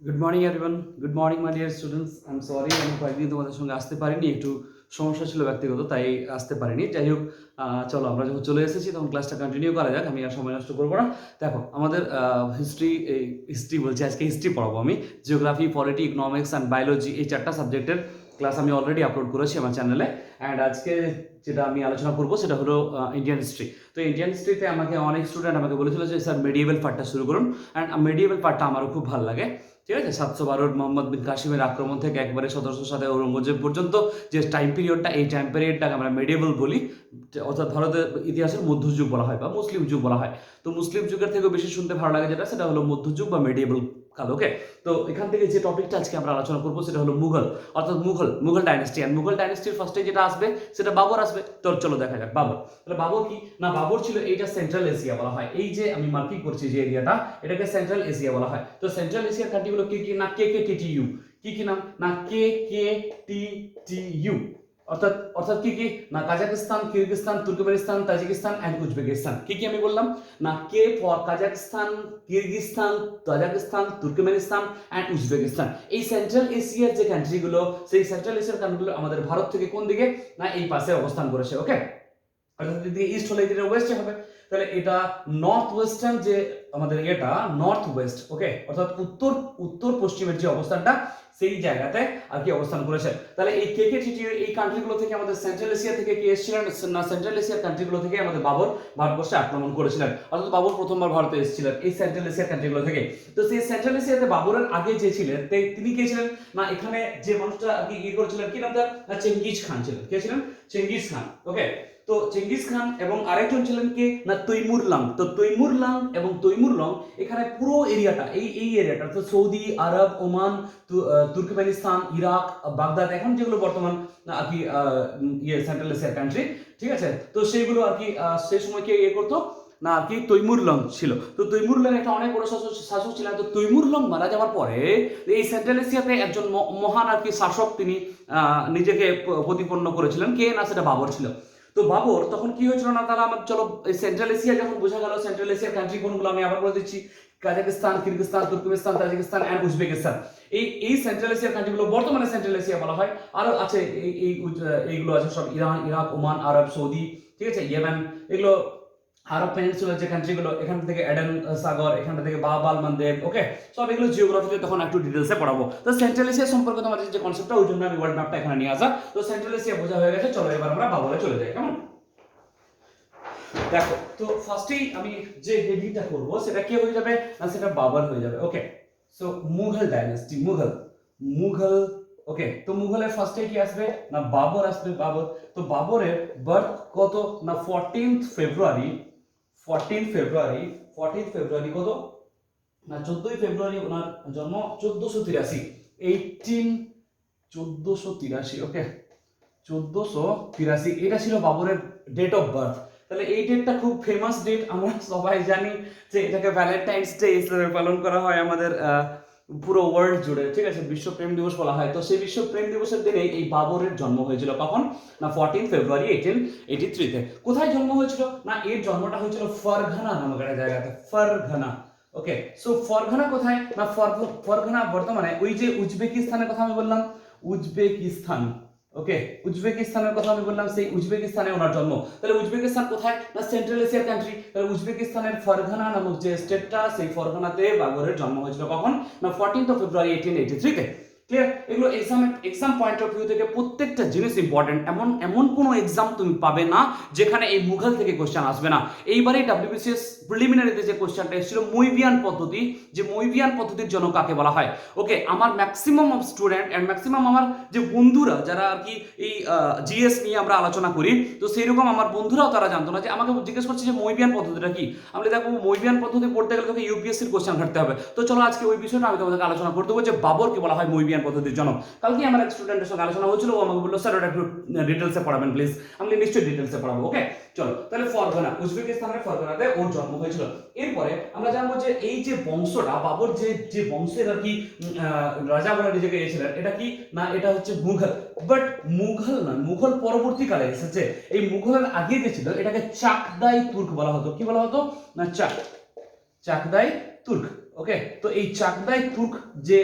Good morning everyone, good morning my dear students. আমি sorry, আমি কয়েকদিন তোমাদের সঙ্গে আসতে পারিনি, একটু সমস্যা ছিল ব্যক্তিগত, তাই আসতে পারিনি। যাই হোক, চলো আমরা যখন চলে এসেছি তখন ক্লাসটা কন্টিনিউ করা যাক। আমি আর সময় নষ্ট করবো না। দেখো, আমাদের হিস্ট্রি বলছি, আজকে হিস্ট্রি পড়াবো আমি। Geography, polity, economics and biology, এই চারটা সাবজেক্টের ক্লাস আমি অলরেডি আপলোড করেছি আমার চ্যানেলে। অ্যান্ড আজকে যেটা আমি আলোচনা করবো সেটা হলো ইন্ডিয়ান হিস্ট্রি। তো ইন্ডিয়ান হিস্ট্রিতে আমাকে অনেক স্টুডেন্ট আমাকে বলেছিল যে স্যার মেডিয়েবল পার্টটা শুরু করুন। অ্যান্ড মেডিয়েবল পার্টটা আমারও খুব ভালো লাগে। ঠিক আছে, 712 মোহাম্মদ বিন কাসিমের আক্রমণ থেকে একবারে 1707 ঔরঙ্গজেব পর্যন্ত যে টাইম পিরিয়ডটা, এই টাইম পিরিয়ডটাকে আমরা মেডিয়েবল বলি, অর্থাৎ ভারতের ইতিহাসের মধ্যযুগ বলা হয় বা মুসলিম যুগ বলা হয়। তো মুসলিম যুগের থেকেও বেশি শুনতে ভালো লাগে যেটা, সেটা হলো মধ্যযুগ বা মেডিয়েবল কাল। ওকে, তো এখান থেকে যে টপিকটা আজকে আমরা আলোচনা করবো সেটা হলো মুঘল, অর্থাৎ মুঘল ডাইনেস্টি। আর মুঘল ডাইনেস্টির ফার্স্টে যেটা আসবে সেটা বাবর আসবে। তো চলো দেখা যাক বাবর। তাহলে বাবর কি না, বাবর ছিল এইটা সেন্ট্রাল এশিয়া বলা হয়। এই যে আমি মার্কিং করছি যে এরিয়াটা, এটাকে সেন্ট্রাল এশিয়া বলা হয়। তো সেন্ট্রাল এশিয়ার কান্ট্রিগুলো কি কি না, কে কে টি টি ইউ, কি কি নাম না, কে কে টি টি ইউ, অর্থাৎ অর্থাৎ কি কি না, Kazakhstan, Kyrgyzstan, Turkmenistan, Tajikistan and Uzbekistan. কি কি আমি বললাম না, K for Kazakhstan, Kyrgyzstan, Tajikistan, Turkmenistan and Uzbekistan. এই সেন্ট্রাল এশিয়ার যে কান্ট্রিগুলো, সেই সেন্ট্রাল এশিয়ার কান্ট্রিগুলো আমাদের ভারত থেকে কোন দিকে না, এই পাশে অবস্থান করেছে। ওকে, অর্থাৎ যদি ইস্ট হলে এটা ওয়েস্টে হবে। তাহলে এটা নর্থ ওয়েস্টার্ন যে আমাদের এটা নর্থ ওয়েস্ট। ওকে, অর্থাৎ উত্তর উত্তর পশ্চিমের যে অবস্থানটা, সেই জায়গাতে আর কি অবস্থান করেছে। তাহলে এই কেকেটিটি এই কান্ট্রিগুলো থেকে আমাদের সেন্ট্রাল এশিয়া থেকে কে এসেছিলেন না, সেন্ট্রাল এশিয়ার কান্ট্রিগুলো থেকে আমাদের বাবর ভারতবর্ষে আক্রমণ করেছিলেন। অর্থাৎ বাবর প্রথমবার ভারতে এসেছিলেন এই সেন্ট্রাল এশিয়ার কান্ট্রিগুলো থেকে। তো সেই সেন্ট্রাল এশিয়াতে বাবরের আগে যে ছিলেন তিনি কে ছিলেন না, এখানে যে মানুষটা আর কি করেছিলেন, কি নাম তার না, চেঙ্গিজ খান ছিলেন। কে ছিলেন? চেঙ্গিজ খান। ওকে, তো চেঙ্গিজ খান এবং আরেকজন ছিলেন কে না, তৈমুর লং। তো তৈমুর লং এবং তৈমুর লং এখানে পুরো এরিয়াটা, এই এরিয়াটা তো সৌদি আরব, ওমান, তুর্কমেনিস্তান, ইরাক, বাগদাদ, এখন যেগুলো বর্তমান আর কি ইয়ে সেন্ট্রাল এশিয়ার কান্ট্রি, ঠিক আছে। তো সেইগুলো আর কি সেই সময় কে করতো না, আর কি তৈমুর লং ছিল। তো তৈমুর লং একটা অনেক বড় শাসক ছিলেন। তো তৈমুর লং মারা যাওয়ার পরে এই সেন্ট্রাল এশিয়াতে একজন মহান আর কি শাসক তিনি নিজেকে প্রতিপন্ন করেছিলেন। কে না, সেটা বাবর ছিল। তো বাবর তখন কি হয়েছিল না, তারা আমার চলো সেন্ট্রাল এশিয়া যখন বোঝা গেল, সেন্ট্রাল এশিয়ার কান্ট্রি কোনগুলো আমি আবার বলে দিচ্ছি, Kazakhstan, Kyrgyzstan, Turkmenistan, Tajikistan and Uzbekistan. এই সেন্ট্রাল এশিয়ার কান্ট্রিগুলো বর্তমানে সেন্ট্রাল এশিয়া বলা হয়। আরো আছে এইগুলো আছে সব, ইরান, ইরাক, ওমান, আরব, সৌদি, ঠিক আছে, ইয়েমেন, এগুলো আরব পেনিনসুলার যে কান্ট্রিগুলো, এখান থেকে এডেন সাগর, এখান থেকে বাব আল মানদেব। ওকে, সব এগুলো জিওগ্রাফিতে তখন একটু ডিটেলসে পড়াবো। তো সেন্ট্রাল এশিয়া সম্পর্কে তোমাদের যে কনসেপ্টটা, ওই জন্য আমি ওয়ার্ল্ড ম্যাপটা এখানে নিয়ে আসা। তো সেন্ট্রাল এশিয়া বোঝা হয়ে গেছে, চলো এবার আমরা বাবলে চলে যাই। কেমন? দেখো, তো ফার্স্টেই আমি যে হেডিংটা করব সেটা কি হয়ে যাবে না, সেটা বাবর হয়ে যাবে। ওকে, সো মুঘল ডাইনেস্টি, মুঘল মুঘল ওকে, তো মুঘলের ফার্স্টে কি আসবে না, বাবর আসবে। বাবর, তো বাবরের বার্থ কত না, 14th ফেব্রুয়ারি, 14 ফেব্রুয়ারি, 14 ফেব্রুয়ারি কত না, 14ই ফেব্রুয়ারি ওনার জন্ম। 1483, 1483। ওকে, 1483 এটা ছিল বাবরের ডেট অফ বার্থ। তাহলে এই ডেটটা খুব ফেমাস ডেট, আমরা সবাই জানি যে এটাকে ভ্যালেন্টাইন্স ডে হিসেবে পালন করা হয় আমাদের পুরো ওয়ার্ল্ড জুড়ে, ঠিক আছে, বিশ্ব প্রেম দিবস বলা হয়। তো সেই বিশ্ব প্রেম দিবসের দিনে এই বাবরের জন্ম হয়েছিল। কখন না, 14 ফেব্রুয়ারি 1883 তে। কোথায় জন্ম হয়েছিল না, এর জন্মটা হয়েছিল ফারঘানা নামক একটা জায়গাতে, ফারঘানা। ওকে, সো ফারঘানা কোথায় না, ফারঘানা বর্তমানে ওই যে উজবেকিস্তানের কথা আমি বললাম, উজবেকিস্তান। ওকে, উজবেকিস্তানের কথা আমি বললাম, সেই উজবেকিস্তানে ওনার জন্ম। তাহলে উজবেকিস্তান কোথায় না, সেন্ট্রাল এশিয়ার কান্ট্রি। তাহলে উজবেকিস্তানের ফারঘানা নামক যে স্টেটটা, সেই ফারঘানাতে বাবরের জন্ম হয়েছিল। কখন না, 14 ফেব্রুয়ারি 1883 তে। ক্লিয়ার? এগুলো এক্সাম পয়েন্ট অফ ভিউ থেকে প্রত্যেকটা জিনিস ইম্পর্টেন্ট। এমন এমন কোনো এক্সাম তুমি পাবে না যেখানে এই মুঘল থেকে কোশ্চেন আসবে না। এইবারে ডাব্লিউবিসিএস প্রিলিমিনারিতে যে কোশ্চেনটা এসেছিল, মৈবিয়ান পদ্ধতি, যে মৈবিয়ান পদ্ধতির জন্য কাকে বলা হয়। ওকে, আমার maximum of student and maximum আমার যে বন্ধুরা যারা আর কি এই জিএস নিয়ে আমরা আলোচনা করি, তো সেই রকম আমার বন্ধুরাও তারা জানতো না, যে আমাকে জিজ্ঞেস করছে যে মৈবিয়ান পদ্ধতিটা কি। আমরা দেখো, মৈবিয়ান পদ্ধতি পড়তে গেলে তোকে ইউপিএসসির কোশ্চেন ঘাটতে হবে। তো চলো আজকে ওই বিষয়টা আমি তোমাদেরকে আলোচনা করতে দেবো, যে বাবরকে বলা হয় মৈবিয়ান পদ্ধতির জনক। কালকে আমার এক স্টুডেন্টের সঙ্গে আলোচনা হয়েছিল, ও আমাকে বললো স্যার ওটা একটু ডিটেলসে পড়াবেন প্লিজ। আমি নিশ্চয়ই ডিটেলসে পড়াবো। ওকে, চলো তাহলে ফারঘানা, উজবেকিস্তানের ফারঘানাতে ওর জন্ম হয়েছিল। এরপরে আমরা জানবো যে এই যে বংশটা, বাবর যে বংশের আর কি রাজা বলে নিজেকে এসেছিলেন, এটা কি না, এটা হচ্ছে মুঘল। বাট মুঘল না, মুঘল পরবর্তীকালে এসেছে। এই মুঘলের আগে যে ছিল, এটাকে চাকদাই তুর্ক বলা হতো। কি বলা হতো না, চাকদাই তুর্ক। ওকে, তো এই চাকদাই তুর্ক যে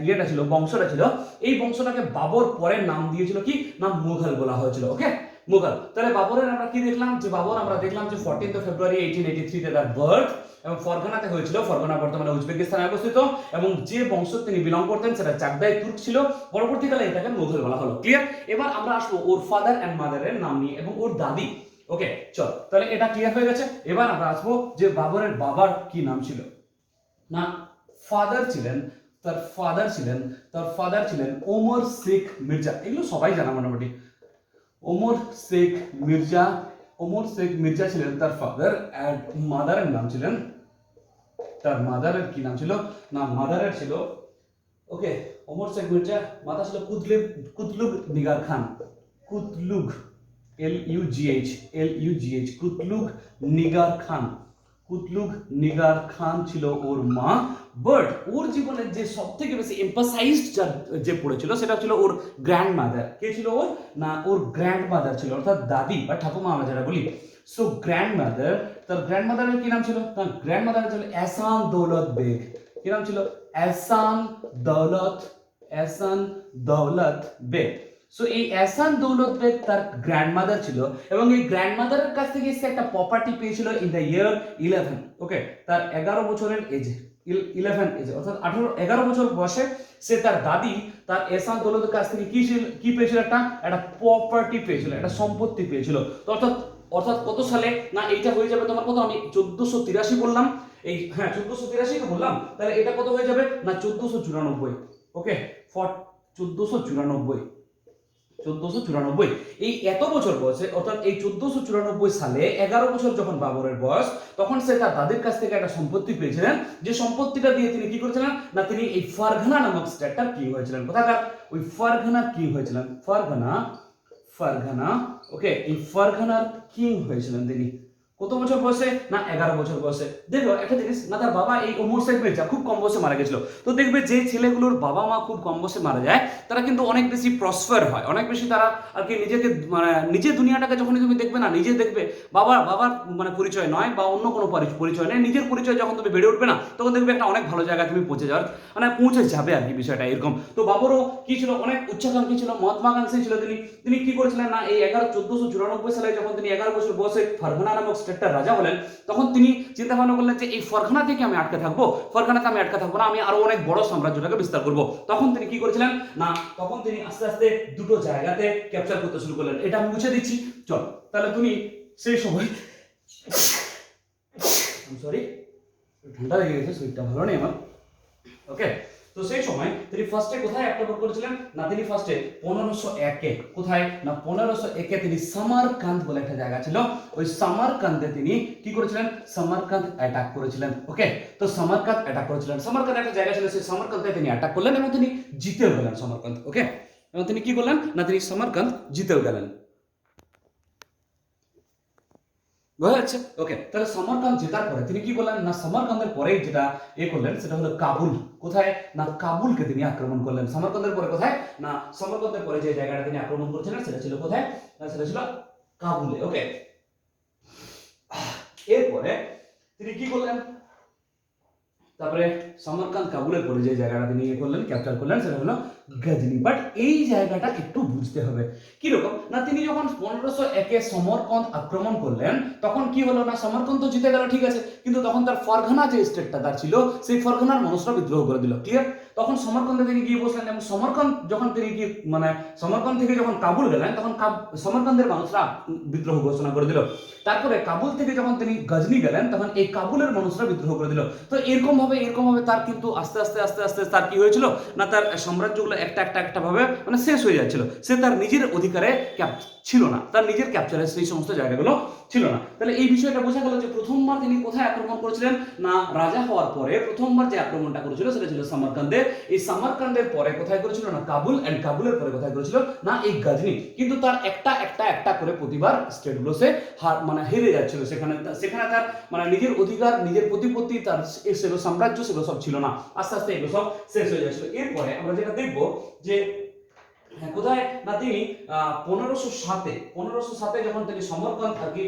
ইয়েটা ছিল, বংশটা ছিল, এই বংশটাকে বাবর পরে নাম দিয়েছিল কি, নাম মুঘল বলা হয়েছিল। ওকে, মুঘল। তাহলে বাবরের আমরা কি দেখলাম, যে বাবর আমরা দেখলাম যে 14th ফেব্রুয়ারি 1883 তে তার বার্থ, এবং ফরগানাতে হয়েছিল। ফরগানা বর্তমানে উজবেকিস্তানে অবস্থিত, এবং যে বংশ তিনি বিলং করতেন সেটা চাকদাই তুর্ক ছিল। পরবর্তীকালে এটাকে মুঘল বলা হলো। ক্লিয়ার? এবার আমরা আসবো ওর ফাদার এন্ড মাদারের নাম নিয়ে এবং ওর দাদি। ওকে, চল, তাহলে এটা ক্লিয়ার হয়ে গেছে। এবার আমরা আসবো যে বাবরের বাবার কি নাম ছিল। না, তার ফাদার ছিলেন ওমর শেখ মির্জা। এগুলো সবাই জানা মোটামুটি। ওমর শেখ মির্জা ছিলেন তার ফাদার, এন্ড মাদারের নাম ছিলেন, তার মাদারের কি নাম ছিল, না মাদারের ছিল, ওকে, ওমর শেখ মির্জা। মাতা ছিল কুতলুগ নিগার খান। কুতলুগ, LUGH, কুতলুগ নিগার খান ছিল ওর মা। বাট ওর জীবনের যে সব থেকে বেশি এম্পাসাইজড যে পড়েছিল সেটা ছিল ওর গ্র্যান্ড মাদার। কে ছিল ওর, না ওর গ্র্যান্ড মাদার ছিল, অর্থাৎ দাদি বা ঠাকুমা আমরা যেটা বলি। সো গ্র্যান্ড মাদার, তার গ্র্যান্ড মাদারের কি নাম ছিল, তার গ্র্যান্ড মাদার ছিল এহসান দৌলত বেগ। কি নাম ছিল, এহসান দৌলত বেগ। সো এই এহসান দৌলত বেগ তার গ্র্যান্ডমাদার ছিল, এবং এই গ্র্যান্ডমাদারের কাছ থেকে সে একটা প্রপার্টি পেয়েছিল ইন দ্য ইয়ার 11। ওকে, তার 11 বছরের এজে, 11 এজে, অর্থাৎ 11 বছর বয়সে সে তার দাদি তার এহসান দৌলতের কাছ থেকে কি পেয়েছিল, একটা প্রপার্টি পেয়েছিল, একটা সম্পত্তি পেয়েছিল। তো অর্থাৎ কত সালে, না এইটা হয়ে যাবে তোমার কত, আমি 1483 বললাম, এই হ্যাঁ 1483 তো বললাম, তাহলে এটা কত হয়ে যাবে, না 1494। ওকে, 1494। এই এত বছর বয়সে, অর্থাৎ এই 1494 সালে 11 বছর যখন বাবরের বয়স, তখন সে তার দাদির কাছ থেকে একটা সম্পত্তি পেয়েছিলেন, যে সম্পত্তিটা দিয়ে তিনি কি করেছিলেন, না তিনি এই ফারগানা নামক স্টেটটার কিং হয়েছিলেন। কোথাকার, ওই ফারগানার কিং হয়েছিলেন, ফারগানা। ওকে, এই ফারগানার কিং হয়েছিলেন তিনি কত বছর বয়সে, না 11 বছর বয়সে। দেখো একটা জিনিস, না তার বাবা এই ওমর শেখ মির্জা খুব কম বয়সে মারা গেছিল। তো দেখবে যে ছেলেগুলোর বাবা মা খুব কম বয়সে মারা যায়, তারা কিন্তু অনেক বেশি প্রসপার হয়, অনেক বেশি তারা আর কি নিজেকে, মানে নিজের দুনিয়াটাকে যখনই তুমি দেখবে না, নিজে দেখবে বাবার মানে পরিচয় নয় বা অন্য কোনো পরিচয় নেই, নিজের পরিচয় যখন তুমি বেড়ে উঠবে না, তখন দেখবে একটা অনেক ভালো জায়গায় তুমি পৌঁছে যাবে আর কি, বিষয়টা এরকম। তো বাবরও কি ছিল, অনেক উচ্চাকাঙ্ক্ষী ছিল, মহাত্মাকাঙ্ক্ষী ছিল। তিনি কি করেছিলেন, না এই 1494 সালে যখন তিনি 11 বছর বয়সে ফারগানা নামক স্টেটটার রাজা হলেন, তখন তিনি চিন্তা ভাবনা করলেন যে এই ফারগানা থেকে আমি আটকে থাকবো না, আমি আরো অনেক বড় সাম্রাজ্যটাকে বিস্তার করব। তখন তিনি কি করেছিলেন, না তখন তিনি আস্তে আস্তে দুটো জায়গাতে ক্যাপচার করতে শুরু করলেন। এটা আমি মুছে দিচ্ছি, চল। তাহলে তুমি সেই সময়, সরি ঠান্ডা লেগে গেছে, শরীরটা ভালো নেই আমার। ওকে, তো সেই সময় তিনি ফার্স্টে কোথায় আক্রমণ করেছিলেন, না তিনি ফার্স্টে 1501-এ, কোথায়, না 1501-এ তিনি সামারকান্দ বলে একটা জায়গা ছিল, ওই সামারকান্দে তিনি কি করেছিলেন, সামারকান্দ অ্যাটাক করেছিলেন। ওকে, তো সামারকান্দ অ্যাটাক করেছিলেন, সামারকান্দ একটা জায়গা ছিল, সেই সামারকান্দে তিনি অ্যাটাক করলেন এবং তিনি জিতেও গেলেন সামারকান্দ। ওকে, এবং তিনি কি করলেন, না তিনি সামারকান্দ জিতেও গেলেন। বোঝা যাচ্ছে? ওকে, তাহলে সামারকান্দ জেতার পরে তিনি কি করলেন, না সামারকান্দের পরে যেটা করলেন সেটা হলো কাবুল। কোথায়, না কাবুলকে তিনি আক্রমণ করলেন। সামারকান্দের পরে কোথায়, না সামারকান্দের পরে যে জায়গাটা তিনি আক্রমণ করেছিলেন সেটা ছিল কোথায়, না সেটা ছিল কাবুলে। ওকে, এরপরে তিনি কি করলেন, তারপরে সামারকান্দ কাবুলের পরে যে জায়গাটা তিনি করলেন, ক্যাপচার করলেন, সেটা হলো গজনি। বাট এই জায়গাটা একটু বুঝতে হবে কিরকম, না তিনি যখন 1501-এ সমরকন্দ আক্রমণ করলেন, তখন কি হলো, না সমরকন্দ তো জিতে গেল, ঠিক আছে, কিন্তু তখন তার ফরগানা যে স্টেটটা তার ছিল, সেই ফরগানার মানুষরা বিদ্রোহ করে দিল। ক্লিয়ার? তখন সমরকন্দে তিনি গিয়ে বসলেন, এবং সমরকন্দ যখন তিনি কি, মানে সমরকন্দ থেকে যখন কাবুল গেলেন, তখন সমরকন্দের মানুষরা বিদ্রোহ ঘোষণা করে দিল। তারপরে কাবুল থেকে যখন তিনি গজনি গেলেন, তখন এই কাবুলের মানুষরা বিদ্রোহ করে দিল। তো এরকম ভাবে তার কিন্তু আস্তে আস্তে তার কি হয়েছিল, না তার সাম্রাজ্যগুলো একটা ভাবে মানে শেষ হয়ে যাচ্ছিল। সে তার নিজের অধিকারে ছিল না, তার নিজের ক্যাপচারে সেই সমস্ত জায়গাগুলো ছিল না। তাহলে এই বিষয়টা বোঝা গেল যে প্রথমবার তিনি কোথায় আক্রমণ করেছিলেন, না রাজা হওয়ার পরে প্রথমবার যে আক্রমণটা করেছিল সেটা ছিল সামারকান্দে। এই সামারকান্দের পরে কোথায় করেছিল, না কাবুল, এন্ড কাবুলের পরে কোথায় করেছিল, না এই গজনি। কিন্তু তার একটা করে প্রতিবার স্টেটগুলো সে মানে হেরে যাচ্ছিল। সেখানে তার মানে নিজের অধিকার, নিজের প্রতিপত্তি, তার সেগুলো সাম্রাজ্য, সেগুলো সব ছিল না। আস্তে আস্তে এগুলো সব শেষ হয়ে যাচ্ছিল। এরপরে আমরা যেটা দেখবো যে হ্যাঁ, কোথায় না তিনি 1507 যখন তিনি সমরকন্দ আর কি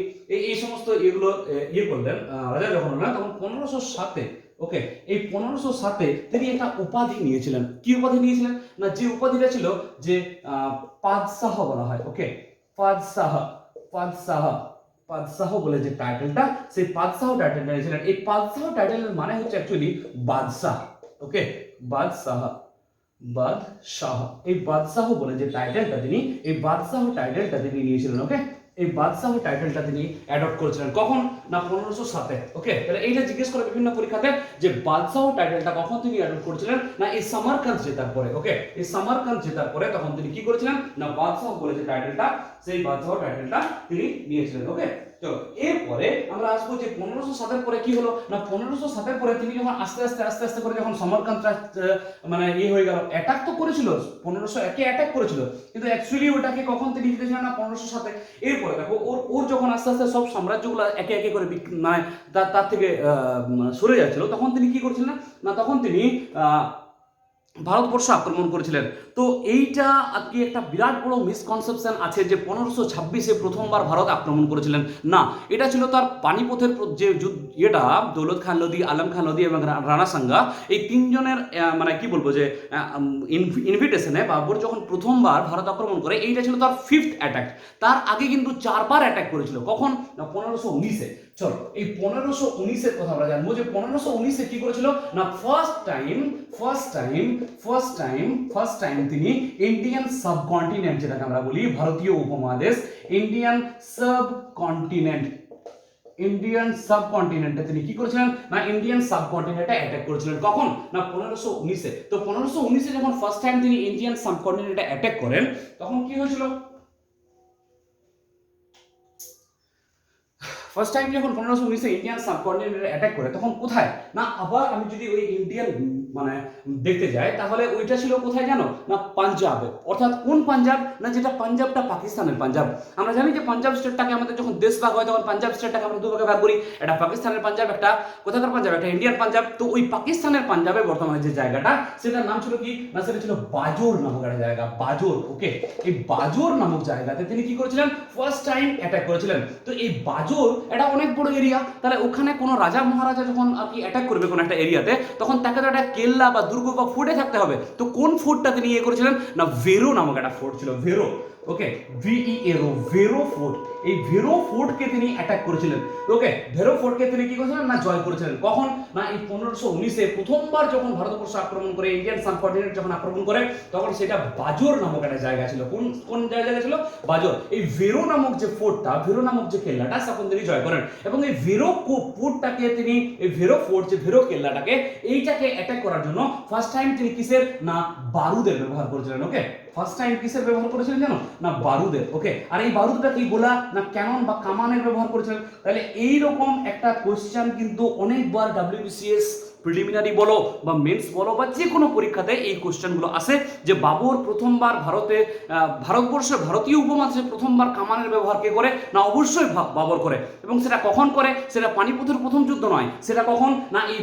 এই সমস্ত এগুলো ইয়ে করলেন, রাজা যখন হলেন তখন 1507, ওকে, এই 1507 তিনি একটা উপাধি নিয়েছিলেন। কি উপাধি নিয়েছিলেন না, যে উপাধিটা ছিল যে পাদশাহ বলা হয়, ওকে, পাদশাহ, পাদশাহ, পাদশাহ বলে যে টাইটেলটা, সেই পাদশাহ টাইটেলটা নিয়েছিলেন। এই পাদশাহ টাইটেলের মানে হচ্ছে অ্যাকচুয়ালি বাদশাহ, ওকে, বাদশাহ, বাদশাহ, এই বাদশাহ বলে যে টাইটেলটা তিনি, এই বাদশাহ টাইটেলটা তিনি নিয়েছিলেন, ওকে, এই বাদশাহ টাইটেলটা তিনি অ্যাডপ্ট করেছিলেন কখন না 1507, ওকে। তাহলে এইটা জিজ্ঞেস করে বিভিন্ন পরীক্ষাতে যে বাদশাহ টাইটেলটা কখন তিনি অ্যাডপ্ট করেছিলেন না এই সামারকান্দ জেতার পরে, ওকে, এই সামারকান্দ জেতার পরে তখন তিনি কি করেছিলেন না বাদশাহ বলে যে টাইটেলটা, সেই বাদশাহ টাইটেলটা তিনি নিয়েছিলেন, ওকে। চলো এরপরে আমরা আসবো যে 1507 পরে কি হলো না 1507 পরে তিনি যখন আস্তে আস্তে আস্তে আস্তে করে যখন সমরকান্দটা মানে ইয়ে হয়ে গেল, অ্যাটাক তো করেছিল 1501 অ্যাটাক করেছিল, কিন্তু অ্যাকচুয়ালি ওটাকে কখন তিনি জিতেছিলেন না 1507। এরপরে দেখো ওর যখন আস্তে আস্তে সব সাম্রাজ্যগুলো একে একে করে মানে তার থেকে সরে যাচ্ছিল, তখন তিনি কি করছিলেন না তখন তিনি ভারতবর্ষ আক্রমণ করেছিলেন। তো এইটা আর কি একটা বিরাট বড় মিসকনসেপশন আছে যে 1526-এ প্রথমবার ভারত আক্রমণ করেছিলেন, না, এটা ছিল তার পানিপথের যে ইয়েটা, দৌলত খান লোদি, আলম খান লোদি এবং রানা সাঙ্গা, এই তিনজনের মানে কি বলবো যে ইনভিটেশনে বাবর যখন প্রথমবার ভারত আক্রমণ করে, এইটা ছিল তার 5th অ্যাটাক। তার আগে কিন্তু 4বার অ্যাটাক করেছিল, কখন না 1519-এ। চলো এই 1519-এর কথা আমরা জানবো যে 1519-এ কি করেছিল না ফার্স্ট টাইম তিনি ইন্ডিয়ান সাবকন্টিনেন্ট, যেটাকে আমরা বলি ভারতীয় উপমহাদেশ, ইন্ডিয়ান সাবকন্টিনেন্টে তিনি কি করেছিলেন না ইন্ডিয়ান সাবকন্টিনেন্টে অ্যাটাক করেছিলেন, কখন না 1519-এ। তো 1519-এ যখন ফার্স্ট টাইম তিনি ইন্ডিয়ান সাবকন্টিনেন্টে অ্যাটাক করেন, তখন কি হয়েছিল, ফার্স্ট টাইম যখন 1519-এ ইন্ডিয়ান সাবকন্টিনেন্টে অ্যাটাক করে, তখন কোথায় না আবার আমি যদি ওই ইন্ডিয়ান মানে দেখতে যাই, তাহলে ওইটা ছিল কোথায় জানো না পাঞ্জাবে। অর্থাৎ কোন পাঞ্জাব না, যেটা পাঞ্জাবটা পাকিস্তানের পাঞ্জাব। আমরা জানি যে পাঞ্জাব স্টেটটাকে আমাদের যখন দেশ ভাগ হয় তখন পাঞ্জাব স্টেটটাকে আমরা দুভাগে ভাগ করি, একটা পাকিস্তানের পাঞ্জাব, একটা কোথাকার পাঞ্জাব, একটা ইন্ডিয়ান পাঞ্জাব। তো ওই পাকিস্তানের পাঞ্জাবে বর্তমানে যে জায়গাটা, সেটার নাম ছিল কি না, সেটা ছিল বাজোর নামক একটা জায়গা, বাজোর, ওকে। এই বাজোর নামক জায়গাতে তিনি কি করেছিলেন ফার্স্ট টাইম অ্যাটাক করেছিলেন। তো এই বাজোর এটা অনেক বড় এরিয়া, তাহলে ওখানে কোনো রাজা মহারাজা যখন আর কি অ্যাটাক করবে কোনো একটা এরিয়াতে, তখন তাকে তো একটা কেল্লা বা দুর্গ বা ফোর্টে থাকতে হবে। তো কোন ফোর্টটা তিনি ইয়ে করেছিলেন না ভেরো নামক একটা ফোর্ট ছিল, ভেরো, ওকে, ভিইএরও, ভেরো ফোর্ট। এই ভেরো ফোর্টকে তিনি অ্যাটাক করেছিলেন, ওকে, ভেরো ফোর্টকে তিনি কি করেছিলেন না জয় করেছিলেন, কখন না এই 1519-এ প্রথমবার যখন ভারতবর্ষ আক্রমণ করে, ইন্ডিয়ান সাবকন্টিনেন্ট যখন আক্রমণ করে, তখন সেটা বাজোর নামক একটা জায়গা ছিল। কোন কোন জায়গা ছিল, বাজোর। এই ভেরো নামক যে ফোর্টটা, ভেরো নামক যে কেল্লাটা, তখন তিনি জয় করেন, এবং এই ভেরো ফোর্টটাকে তিনি, এই ভেরো ফোর্ট যে ভেরো কেল্লাটাকে, এইটাকে অ্যাটাক করার জন্য ফার্স্ট টাইম তিনি কিসের না বারুদের ব্যবহার করেছিলেন, ওকে। ফার্স্ট টাইম কিসের ব্যবহার করেছিলেন জানো না বারুদের, ওকে। আর এই বারুদটা কি গোলা না ক্যানন বা কামানের ব্যবহার করেছিলেন। তাহলে এই রকম একটা কোশ্চেন কিন্তু অনেকবার WBCS প্রিলিমিনারি বলো বা মেন্স বলো বা যে কোনো পরীক্ষাতে এই কোশ্চেনগুলো আসে, যে বাবর প্রথমবার ভারতবর্ষে ভারতীয় উপমহাদেশে প্রথমবার কামানের ব্যবহার কে করে না অবশ্যই বাবর করে, এবং সেটা কখন করে, সেটা পানিপথের প্রথম যুদ্ধ নয়, সেটা কখন না এই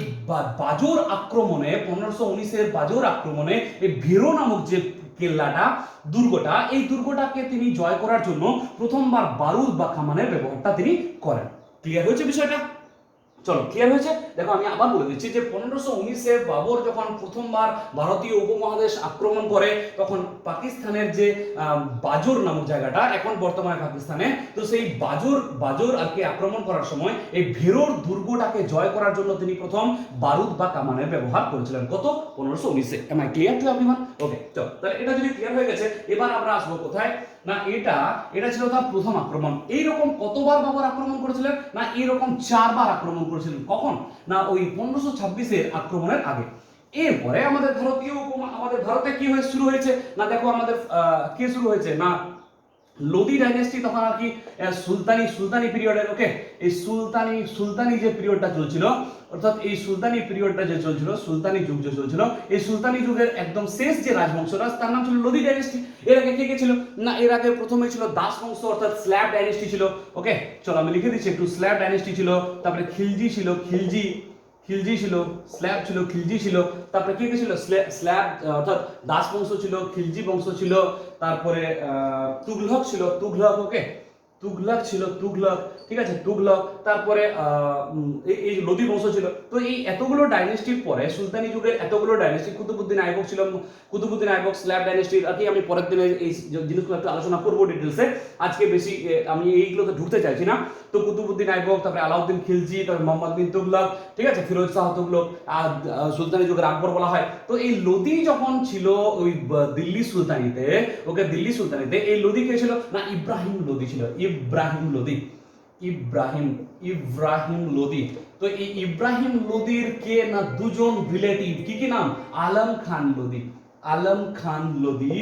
বাজোর আক্রমণে, 1519-এর বাজোর আক্রমণে এই ভেরো নামক যে কেল্লাটা, দুর্গটা, এই দুর্গটাকে তিনি জয় করার জন্য প্রথমবার বারুদ বা কামানের ব্যবহারটা তিনি করেন। ক্লিয়ার হয়েছে বিষয়টা? চলো ক্লিয়ার হয়েছে। দেখো আমি আবার বলে দিচ্ছি যে 1519-এ বাবর যখন প্রথমবার ভারতীয় উপমহাদেশ আক্রমণ করে, তখন পাকিস্তানের যে বাজোর নামক জায়গাটা, এখন বর্তমানে পাকিস্তানে, তো সেই বাজোর আর কি আক্রমণ করার সময় এই ভেরোর দুর্গটাকে জয় করার জন্য তিনি প্রথম বারুদ বা কামানের ব্যবহার করেছিলেন, কত 1519-এ। Am I clear to everyone? Okay, চলো তাহলে এটা যদি ক্লিয়ার হয়ে গেছে, এবার আমরা আসবো কোথায় না এটা ছিল তার প্রথম আক্রমণ। এইরকম কতবার বাবর আক্রমণ করেছিলেন না এরকম 4বার আক্রমণ করেছিলেন, কখন না ওই 1526-এর আক্রমণের আগে। এরপরে আমাদের ভারতে কি শুরু হয়েছে না, দেখো আমাদের কে শুরু হয়েছে না লোদি ডাইনেস্টি, তখন আর কি সুলতানি পিরিয়ডের, ওকে। এই সুলতানি যে পিরিয়ডটা চলছিল, অর্থাৎ এই সুলতানি পিরিয়ডটা যে চলছিল, সুলতানি যুগ যে চলছিল, এই সুলতানি যুগের একদম শেষ যে রাজবংশটা, তার নাম ছিল লোদি ডাইনেস্টি। এর আগে কে ছিল না, এর আগে প্রথমে ছিল দাস বংশ, অর্থাৎ স্ল্যাব ডাইনেস্টি ছিল, ওকে। চলো আমি লিখে দিচ্ছি একটু, স্ল্যাব ডাইনেস্টি ছিল, তারপরে খিলজি ছিল, খিলজি খিলজি ছিল, স্ল্যাব ছিল, খিলজি ছিল, তারপরে কি কি ছিল, স্ল্যাব অর্থাৎ দাস বংশ ছিল, খিলজি বংশ ছিল, তারপরে তুগলক ছিল, তুগলক, ওকে, তুগলক ছিল, তুগলক, ঠিক আছে, তুগলক, তারপরে এই লোদি বংশ ছিল। তো এই এতগুলো ডাইনেস্টির পরে সুলতানি যুগের এতগুলো ডাইনেস্টি, কুতুবউদ্দিন আইবক ছিল, কুতুবউদ্দিন আইবক, স্ল্যাব ডাইনেস্টির, আর কি আমি পরের দিনে এই জিনিসগুলো একটু আলোচনা করবো ডিটেলসে, আজকে বেশি আমি এইগুলোতে ঢুকতে চাইছি না। তো কুতুবউদ্দিন আইবক, তারপরে আলাউদ্দিন খিলজি, তারপরে মোহাম্মদ বিন তুগলক, ঠিক আছে, ফিরোজ শাহ তুগলক, সুলতানি যুগের আকবর বলা হয়। তো এই লোদি যখন ছিল ওই দিল্লি সুলতানিতে, ওকে, দিল্লি সুলতানিতে এই লোদি কে ছিল না, ইব্রাহিম লোদি ছিল, ইব্রাহিম লোদি, ইব্রাহিম লোদি। তো এই ইব্রাহিম লোদির কে না দুজন রিলেটিভ, কি কি নাম, আলম খান লোদি, আলম খান লোদি,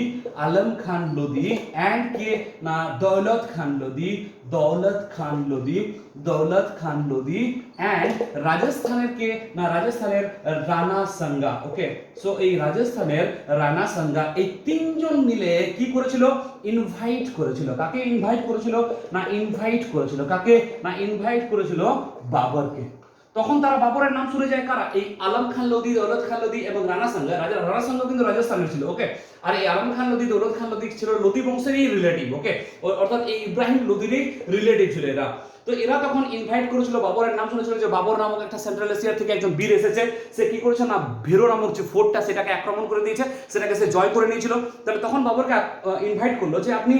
আলম খান লোদি, এন্ড কে না দৌলত খান লোদি, দৌলত খান লোদি, দৌলত খান লোদি, এন্ড রাজস্থানের কে না রাজস্থানের রানা সাঙ্গা, ওকে। সো এই রাজস্থানের রানা সাঙ্গা, এই তিনজন মিলে কি করেছিল, ইনভাইট করেছিল, কাকে ইনভাইট করেছিল না, ইনভাইট করেছিল কাকে না, ইনভাইট করেছিল বাবরকে। তখন তারা বাবরের নাম শুনে যায় কারা, এই আলম খান লোদি, দৌলত খান লোদি এবং রানা সাঙ্গা। রানা সাঙ্গা কিন্তু রাজস্থানের ছিল, ওকে। আর এই আলম খান লোদি, দৌলত খান লোদি ছিল লোদি বংশেরই রিলেটিভ, ওকে, অর্থাৎ এই ইব্রাহিম লোদিরই রিলেটিভ ছিল এরা। তো এরা তখন ইনভাইট করেছিল, বাবরের নাম শুনেছিল যে বাবর নামক একটা সেন্ট্রাল এশিয়া থেকে একজন বীর এসেছে, সে কি করেছে না, ভেরো নামক যে ফোর্টটা সেটাকে আক্রমণ করে দিয়েছে, সেটাকে সে জয় করে নিয়েছিল। তাহলে তখন বাবরকে ইনভাইট করলো যে আপনি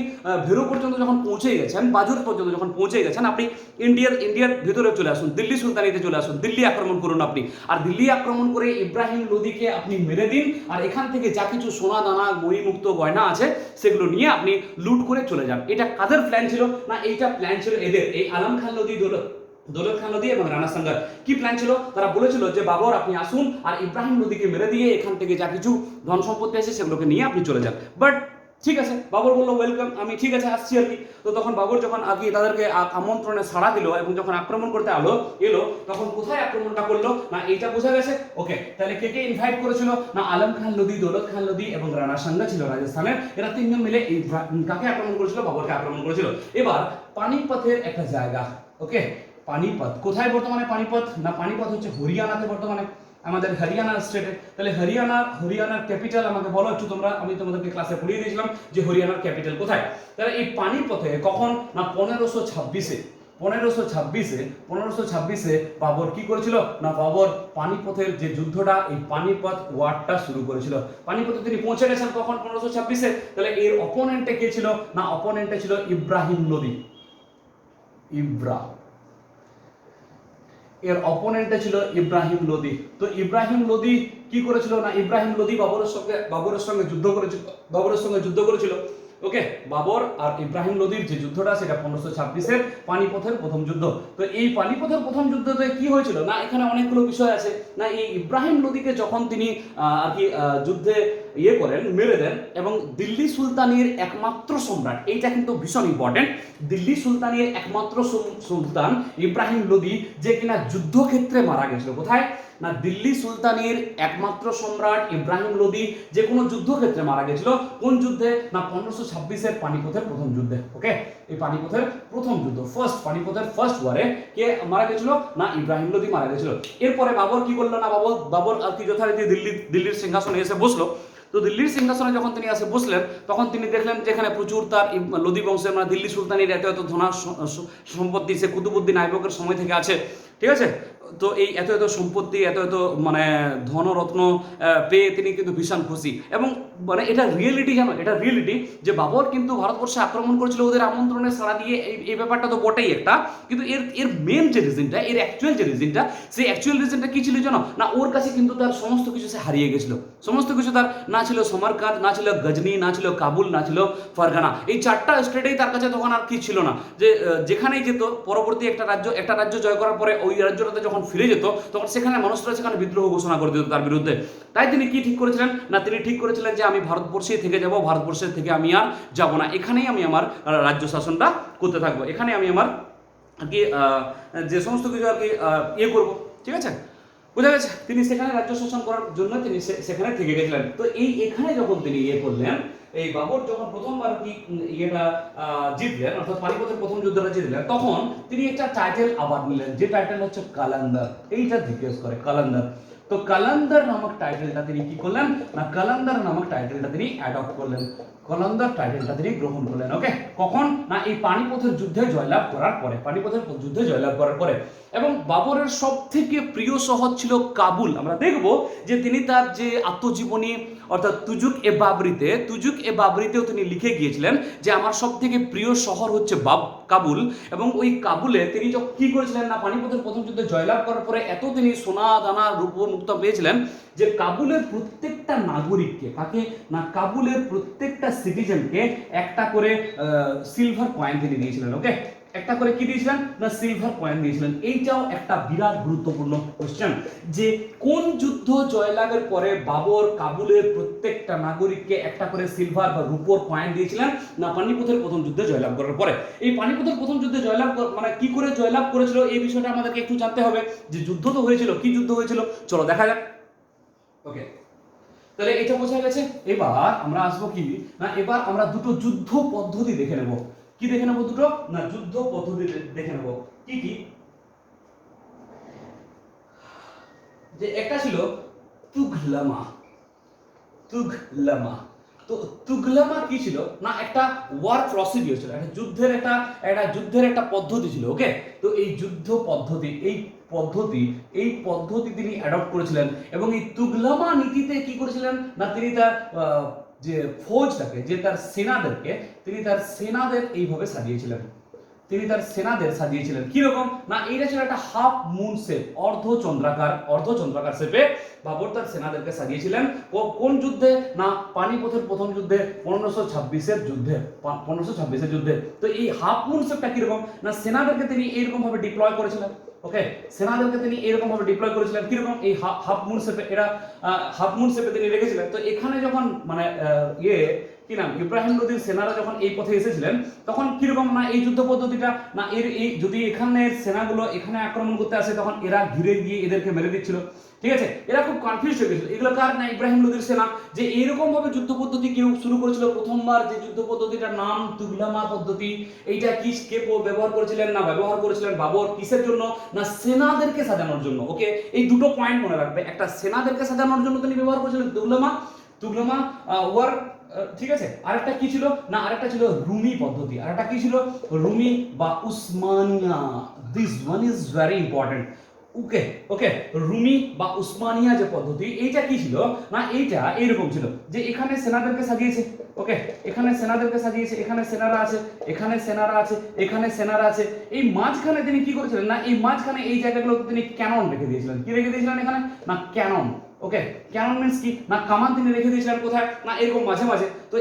ভেরো পর্যন্ত যখন পৌঁছে গেছেন, বাজুর পর্যন্ত যখন পৌঁছে গেছেন, আপনি ইন্ডিয়ার ভিতরে চলে আসুন, দিল্লি সুলতানিতে চলে আসুন, দিল্লি আক্রমণ করুন আপনি। আর দিল্লি আক্রমণ করে ইব্রাহিম লোদিকে আপনি মেরে দিন, আর এখান থেকে যা কিছু সোনা দানা মণিমুক্ত গয়না আছে সেগুলো নিয়ে আপনি লুট করে চলে যান। এটা কাদের প্ল্যান ছিল না, এইটা প্ল্যান ছিল এদের, এই আলম খান লোদি, দৌলত খান লোদি এবং রানা সাঙ্গার। কি প্ল্যান ছিল, তারা বলেছিল যে বাবর আপনি আসুন আর ইব্রাহিম লোদিকে মেরে দিয়ে এখান থেকে যা কিছু ধন সম্পত্তি আছে সেগুলোকে নিয়ে আপনি চলে যান। বাট ঠিক আছে, বাবর বললো ওয়েলকাম, আমি ঠিক আছে আসছি আর কি। তো তখন বাবর যখন আগে তাদেরকে আমন্ত্রণে সাড়া দিল এবং যখন আক্রমণ করতে এলো, তখন কোথায় আক্রমণটা করলো না, এইটা বোঝা গেছে, ওকে। তাহলে কে কে ইনভাইট করেছিল না, আলম খান লোদি, দৌলত খান লোদি এবং রানা সাঙ্গা ছিল রাজস্থানের। এরা তিনজন মিলে কাকে আক্রমণ করেছিল, বাবরকে আক্রমণ করেছিল। এবার পানিপথের একটা জায়গা, ওকে, পানিপথ কোথায় বর্তমানে, পানিপথ না, পানিপথ হচ্ছে হরিয়ানাতে বর্তমানে, আমাদের হরিয়ানা স্টেটে। তাহলে হরিয়ানার ক্যাপিটাল আমাকে বলো একটু তোমরা, আমি তোমাদেরকে ক্লাসে পড়িয়ে দিয়েছিলাম যে হরিয়ানার ক্যাপিটাল কোথায়। তাহলে এই পানিপথে কখন না 1526-এ বাবর কি করেছিল না, বাবর পানিপথের যে যুদ্ধটা, এই পানিপথ ওয়ারটা শুরু করেছিল। পানিপথে তিনি পৌঁছে গেছেন কখন 1526-এ। তাহলে এর অপোনেন্টে কে ছিল না, অপোনেন্টে ছিল ইব্রাহিম লোদি, এর অপোনেন্টে ছিল ইব্রাহিম লোদি। তো ইব্রাহিম লোদি কি করেছিল না, ইব্রাহিম লোদি বাবরের সঙ্গে যুদ্ধ করেছিল, ওকে। বাবর আর ইব্রাহিম লোদির যে যুদ্ধটা সেটা 1526-এর পানিপথের প্রথম যুদ্ধ। তো এই পানিপথের প্রথম যুদ্ধতে কি হয়েছিল না, এখানে অনেকগুলো বিষয় আছে না। এই ইব্রাহিম লোদিকে যখন তিনি আর কি যুদ্ধে করেন, মেরে দেন, এবং দিল্লি সুলতানের একমাত্র সম্রাট, এইটা কিন্তু ভীষণ ইম্পর্টেন্ট, দিল্লি সুলতানের একমাত্র সুলতান ইব্রাহিম লোদি, যে কিনা যুদ্ধক্ষেত্রে মারা গেছিল। কোথায় না, দিল্লি সুলতানের একমাত্র সম্রাট ইব্রাহিম লোদি যে কোনো যুদ্ধক্ষেত্রে মারা গেছিল। কোন যুদ্ধে না, 1526-এর পানিপথের প্রথম যুদ্ধে, ওকে। এই পানিপথের প্রথম যুদ্ধ, পানিপথের ফার্স্ট ওয়ারে কে মারা গেছিল না, ইব্রাহিম লোদি মারা গেছিল। এরপরে বাবর কি করলো না, বাবর আর কি যথারীতি দিল্লির সিংহাসনে এসে বসলো। তো দিল্লির সিংহাসনে যখন তিনি এসে বসলেন, তখন তিনি দেখলেন যেখানে প্রচুর তার লোদি বংশের মানে দিল্লি সুলতানের এত ধন সম্পত্তি সে কুতুবউদ্দিন আইবকের সময় থেকে আছে, ঠিক আছে। তো এই এত সম্পত্তি, এত মানে ধনরত্ন পেয়ে তিনি কিন্তু ভীষণ খুশি। এবং মানে এটা রিয়েলিটি, জানো, এটা রিয়েলিটি যে বাবর কিন্তু ভারতবর্ষে আক্রমণ করেছিল ওদের আমন্ত্রণে সাড়া দিয়ে, এই ব্যাপারটা তো বটেই একটা। কিন্তু এর মেন যে রিজনটা, এর অ্যাকচুয়াল যে রিজনটা, সেই অ্যাকচুয়াল রিজনটা কি ছিল জানো না, ওর কাছে কিন্তু তার সমস্ত কিছু সে হারিয়ে গেছিল। সমস্ত কিছু তার, না ছিল সমরকাঁদ, না ছিল গজনি, না ছিল কাবুল, না ছিল ফারগানা। এই চারটা স্টেটেই তার কাছে তখন আর কি ছিল না, যে যেখানেই যেত পরবর্তী একটা রাজ্য জয় করার পরে ওই রাজ্যটাতে যখন ফিরে যেত, তখন সেখানে মানুষরা সেখানে বিদ্রোহ ঘোষণা করে দিত তার বিরুদ্ধে। তাই তিনি কি ঠিক করেছিলেন না, তিনি ঠিক করেছিলেন যে আমি ভারতবর্ষেই থেকে যাব, ভারতবর্ষের থেকে আমি আর যাব না, এখানেই আমি আমার রাজ্য শাসনটা করতে থাকবো, এখানে আমি আমার আর কি যে সমস্ত কিছু আর কি করবো, ঠিক আছে, বোঝা গেছে। তিনি সেখানে রাজ্য শাসন করার জন্য তিনি সেখানে থেকে গেছিলেন। তো এখানে যখন তিনি করলেন, এই বাবর যখন প্রথমবার কি ইয়েটা জিতলেন, অর্থাৎ পানিপথের প্রথম যুদ্ধটা জিতলেন, তখন তিনি একটা টাইটেল আবার নিলেন, যে টাইটেল হচ্ছে কালান্দার। এইটা জিজ্ঞেস করে কালান্দার। তো কালান্দার নামক টাইটেলটা তিনি কি করলেন না, কালান্দার নামক টাইটেলটা তিনি অ্যাডপ্ট করলেন, কালান্দার টাইটেলটা তিনি গ্রহণ করলেন। ওকে, কখন না এই পানিপথের যুদ্ধে জয়লাভ করার পরে, পানিপথের যুদ্ধে জয়লাভ করার পরে। এবং বাবরের সব থেকে প্রিয় শহর ছিল কাবুল। আমরা দেখব যে তিনি তার যে আত্মজীবনী অর্থাৎ তুজুক এ বাবরিতেও তিনি লিখে গিয়েছিলেন যে আমার সব থেকে প্রিয় শহর হচ্ছে কাবুল। এবং ওই কাবুলে তিনি যখন কি করেছিলেন না, পানিপথের প্রথম যুদ্ধে জয়লাভ করার পরে এত তিনি সোনা দানা রূপ মুক্তা পেয়েছিলেন যে কাবুলের প্রত্যেকটা নাগরিককে, তাকে না কাবুলের প্রত্যেকটা সিটিজেনকে একটা করে সিলভার কয়েন তিনি দিয়েছিলেন। ওকে, একটা করে কি দিয়েছিলেন না, সিলভার কয়েন দিয়েছিলেন। এইটাও একটা বিরাট গুরুত্বপূর্ণ কোশ্চেন যে কোন যুদ্ধ জয়লাভের পরে বাবর কাবুলের প্রত্যেকটা নাগরিককে একটা করে সিলভার বা রূপোর কয়েন দিয়েছিলেন না, পানিপথের প্রথম যুদ্ধে জয়লাভ করার পরে। এই পানিপথের প্রথম যুদ্ধে জয়লাভ মানে কি করে জয়লাভ করেছিল এই বিষয়টা আমাদেরকে একটু জানতে হবে। যে যুদ্ধ তো হয়েছিল, কি যুদ্ধ হয়েছিল চলো দেখা যাক। ওকে, তাহলে এটা বোঝা গেছে। এবার আমরা আসবো কি না, এবার আমরা দুটো যুদ্ধ পদ্ধতি দেখে নেব। কি দেখে নেব? দুটো না যুদ্ধ পদ্ধতি দেখে নেব। কি কি? যে একটা ছিল তুঘলমা। তো তুঘলমা কি ছিল না, একটা ওয়ার প্রসিডিউর ছিল, একটা যুদ্ধের একটা পদ্ধতি ছিল। ওকে, তো এই যুদ্ধ পদ্ধতি এই পদ্ধতি তিনি অ্যাডপ্ট করেছিলেন। এবং এই তুঘলমা নীতিতে কি করেছিলেন না, তিনি তার যে ফৌজটাকে, যে তার সেনাদেরকে, তিনি তার সেনাদের এইভাবে সাজিয়েছিলেন। কিরকম না, এইটা ছিল একটা হাফ মুন শেপ, অর্ধচন্দ্রাকার শেপে বাবর তার সেনাদেরকে সাজিয়েছিলেন। কোন যুদ্ধে না, পানিপথের প্রথম যুদ্ধে, 1526 যুদ্ধে। তো এই হাফ মুন শেপটা কিরকম না, সেনাদেরকে তিনি এইরকম ভাবে ডিপ্লয় করেছিলেন। ওকে, সেনাদেরকে তিনি এরকম ভাবে ডিপ্লয় করেছিলেন। কিরকম? এই হাফ মুন শেপে, এরা হাফ মুন শেপে তিনি রেখেছিলেন। তো এখানে যখন মানে কি নাম, ইব্রাহিম লোদির সেনারা যখন এই পথে এসেছিলেন, তখন কিরকম না এই যুদ্ধ পদ্ধতিটা না, এই যদি এখানের সেনাগুলো এখানে আক্রমণ করতে আসে, তখন এরা ঘিরে গিয়ে এদেরকে মেরে দিচ্ছিল। ঠিক আছে, এরা খুব কনফিউজ হয়ে গেছিল। এগুলো কার না, ইব্রাহিম লোদির সেনা। যে এইরকম ভাবে যুদ্ধ পদ্ধতি কেউ শুরু করেছিল প্রথমবার, যে যুদ্ধ পদ্ধতিটার নাম তুঘলমা পদ্ধতি। এইটা কি কে ব্যবহার করেছিলেন না, ব্যবহার করেছিলেন বাবর। কিসের জন্য না, সেনাদেরকে সাজানোর জন্য। ওকে, এই দুটো পয়েন্ট মনে রাখবে। একটা সেনাদেরকে সাজানোর জন্য তিনি ব্যবহার করেছিলেন তুঘলমা ওয়ার। ঠিক আছে, আরেকটা কি ছিল না, আরেকটা ছিল রুমি পদ্ধতি। আরেকটা কি ছিল? রুমি বা Usmania. This one is very important. Okay, Rumi বা উসমানিয়া যে পদ্ধতি, এইটা কি ছিল না, এইটা এইরকম ছিল যে এখানে সেনাদেরকে সাজিয়েছে। ওকে, এখানে সেনাদেরকে সাজিয়েছে, এখানে সেনারা আছে, এখানে সেনারা আছে, এখানে সেনারা আছে। এই মাঝখানে তিনি কি করেছিলেন না, এই মাঝখানে এই জায়গাগুলোতে তিনি ক্যানন রেখে দিয়েছিলেন। কি রেখে দিয়েছিলেন এখানে না, ক্যানন। ওকে, ক্যানন মিন্স কি না, কামান তিনি রেখে দিয়েছিলেন কোথায় না, এরকম মাঝে মাঝে। তো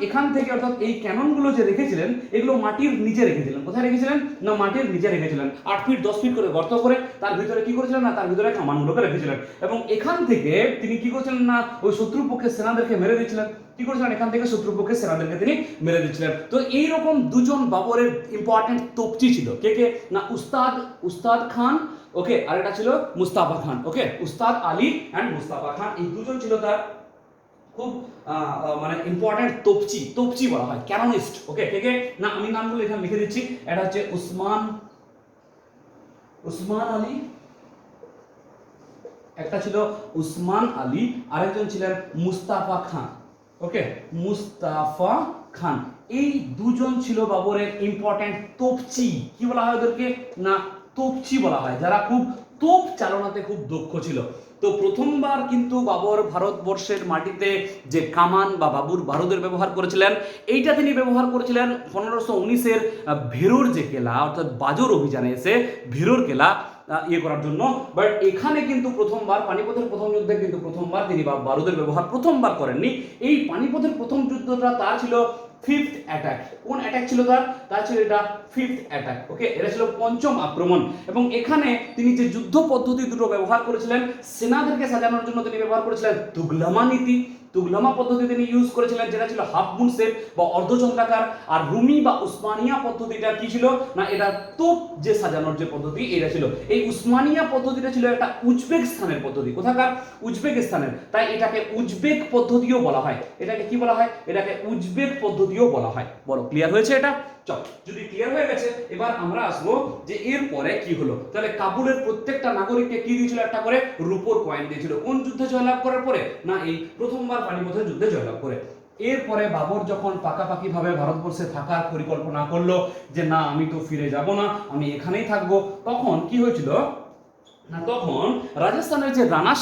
এখান থেকে অর্থাৎ এই ক্যাননগুলো যে রেখেছিলেন, এগুলো মাটির নিচে রেখেছিলেন। কোথায় রেখেছিলেন না, মাটির নিচে রেখেছিলেন। 8 ফিট 10 ফিট করে গর্ত করে তার ভিতরে কি করেছিলেন না, তার ভিতরে কামানগুলোকে রেখেছিলেন। এবং এখান থেকে তিনি কি করেছিলেন না, ওই শত্রুপক্ষের সেনাদেরকে মেরে দিচ্ছিলেন। কি করেছিলেন, এখান থেকে শত্রুপক্ষের সেনাদেরকে তিনি মেরে দিচ্ছিলেন। তো এইরকম দুজন বাবরের ইম্পর্টেন্ট তোপচি ছিল। কে কে না, উস্তাদ খান। ওকে, আর এটা ছিল মুস্তাফা খান। ওকে, উস্তাদ আলী এন্ড মুস্তাফা খান, এই দুজন ছিল তার খুব মানে ইম্পর্টেন্ট তোপচি বলা হয়, ক্যাননিস্ট। ওকে, কে কে না, আমি নামগুলো এখানে লিখে দিচ্ছি। এটা হচ্ছে উসমান আলী, একটা ছিল উসমান আলী, আরেকজন ছিলেন মুস্তাফা খান। ওকে, মুস্তাফা খান, এই দুজন ছিল বাবরের ইম্পর্টেন্ট তোপচি। কি বলা হয় ওদেরকে না, তোপচি বলা হয়, যারা খুব তোপ চালনাতে খুব দক্ষ ছিল। তো প্রথমবার কিন্তু বাবর ভারতবর্ষের মাটিতে যে কামান বা বারুদের ব্যবহার করেছিলেন, এইটা তিনি ব্যবহার করেছিলেন 1519-এর ভেরোর যে কেলা, অর্থাৎ বাজর অভিযানে এসে ভেরোর কেলা করার জন্য। বাট এখানে কিন্তু প্রথমবার, পানিপথের প্রথম যুদ্ধে কিন্তু প্রথমবার তিনি বারুদের ব্যবহার প্রথমবার করেননি। এই পানিপথের প্রথম যুদ্ধটা তার ছিল ফিফথ অ্যাটাক। কোন অ্যাটাক ছিল তার ছিল এটা ফিফথ অ্যাটাক। ওকে, এটা ছিল পঞ্চম আক্রমণ। এবং এখানে তিনি যে যুদ্ধ পদ্ধতি দুটো ব্যবহার করেছিলেন, সেনাদেরকে সাজানোর জন্য তিনি ব্যবহার করেছিলেন তুগলামা নীতি, তুগলামা পদ্ধতি তিনি ইউজ করেছিলেন, যেটা ছিল হাফ মুন শেপ বা অর্ধচন্দ্রাকার। আর রুমি বা উসমানিয়া পদ্ধতিটা কি ছিল না, এটা তোপ যে সাজানোর যে পদ্ধতি এটা ছিল। এই উসমানিয়া পদ্ধতিটা ছিল একটা উজবেকিস্তানের পদ্ধতি। কোথাকার? উজবেকিস্তানের। তাই এটাকে উজবেক পদ্ধতিও বলা হয়। এটাকে কি বলা হয়? এটাকে উজবেক পদ্ধতিও বলা হয়। বলো, ক্লিয়ার হয়েছে এটা? চল, যদি ক্লিয়ার হয়ে গেছে এবার আমরা আসবো যে এর পরে কি হলো। তাহলে কাবুলের প্রত্যেকটা নাগরিককে কি দিয়েছিল? একটা করে রূপোর কয়েন দিয়েছিল। কোন যুদ্ধে জয়লাভ করার পরে? না, এই প্রথমবার পানিপথের যুদ্ধে জয়লাভ করে। এরপরে বাবর যখন পাকাপাকি ভাবে ভারতবর্ষে থাকার পরিকল্পনা করলো যে না, আমি তো ফিরে যাব না, আমি এখানেই থাকবো, তখন কি হয়েছিল না, তখন রাজস্থানের যে রানা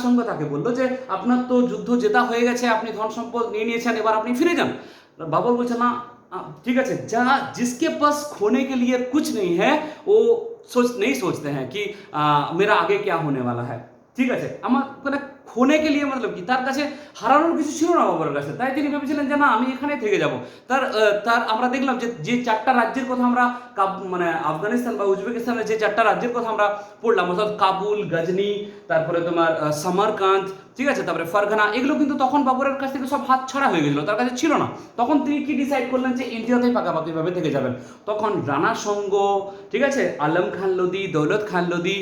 সাঙ্গ তাকে বললো যে আপনার তো যুদ্ধ জেতা হয়ে গেছে, আপনি ধন সম্পদ নিয়ে নিয়েছেন, এবার আপনি ফিরে যান। বাবর বলছে না, ঠিক আছে, যা जिसके पास खोने के लिए कुछ नहीं है वो नहीं सोचते हैं कि मेरा आगे क्या होने वाला है। ঠিক আছে, আমার মানে খোনে কে লিয়ে মতলব কি, তার কাছে হারানোর কিছু ছিল না বাবরের কাছে, তাই তিনি ভেবেছিলেন যে না, আমি এখানে থেকে যাব। তার আমরা দেখলাম যে যে চারটা রাজ্যের কথা আমরা মানে আফগানিস্তান বা উজবেকিস্তানের যে চারটা রাজ্যের কথা আমরা পড়লাম, অর্থাৎ কাবুল, গজনি, তারপরে তোমার সামারকান্দ, ঠিক আছে, তারপরে ফারগানা, এগুলো কিন্তু তখন বাবরের কাছ থেকে সব হাত ছাড়া হয়ে গেছিল, তার কাছে ছিল না। তখন তিনি কি ডিসাইড করলেন যে ইন্ডিয়াতেই পাকাপাকি ভাবে থেকে যাবেন। তখন রানা সঙ্গ, ঠিক আছে, আলম খান লোদি, দৌলত খান লোদি,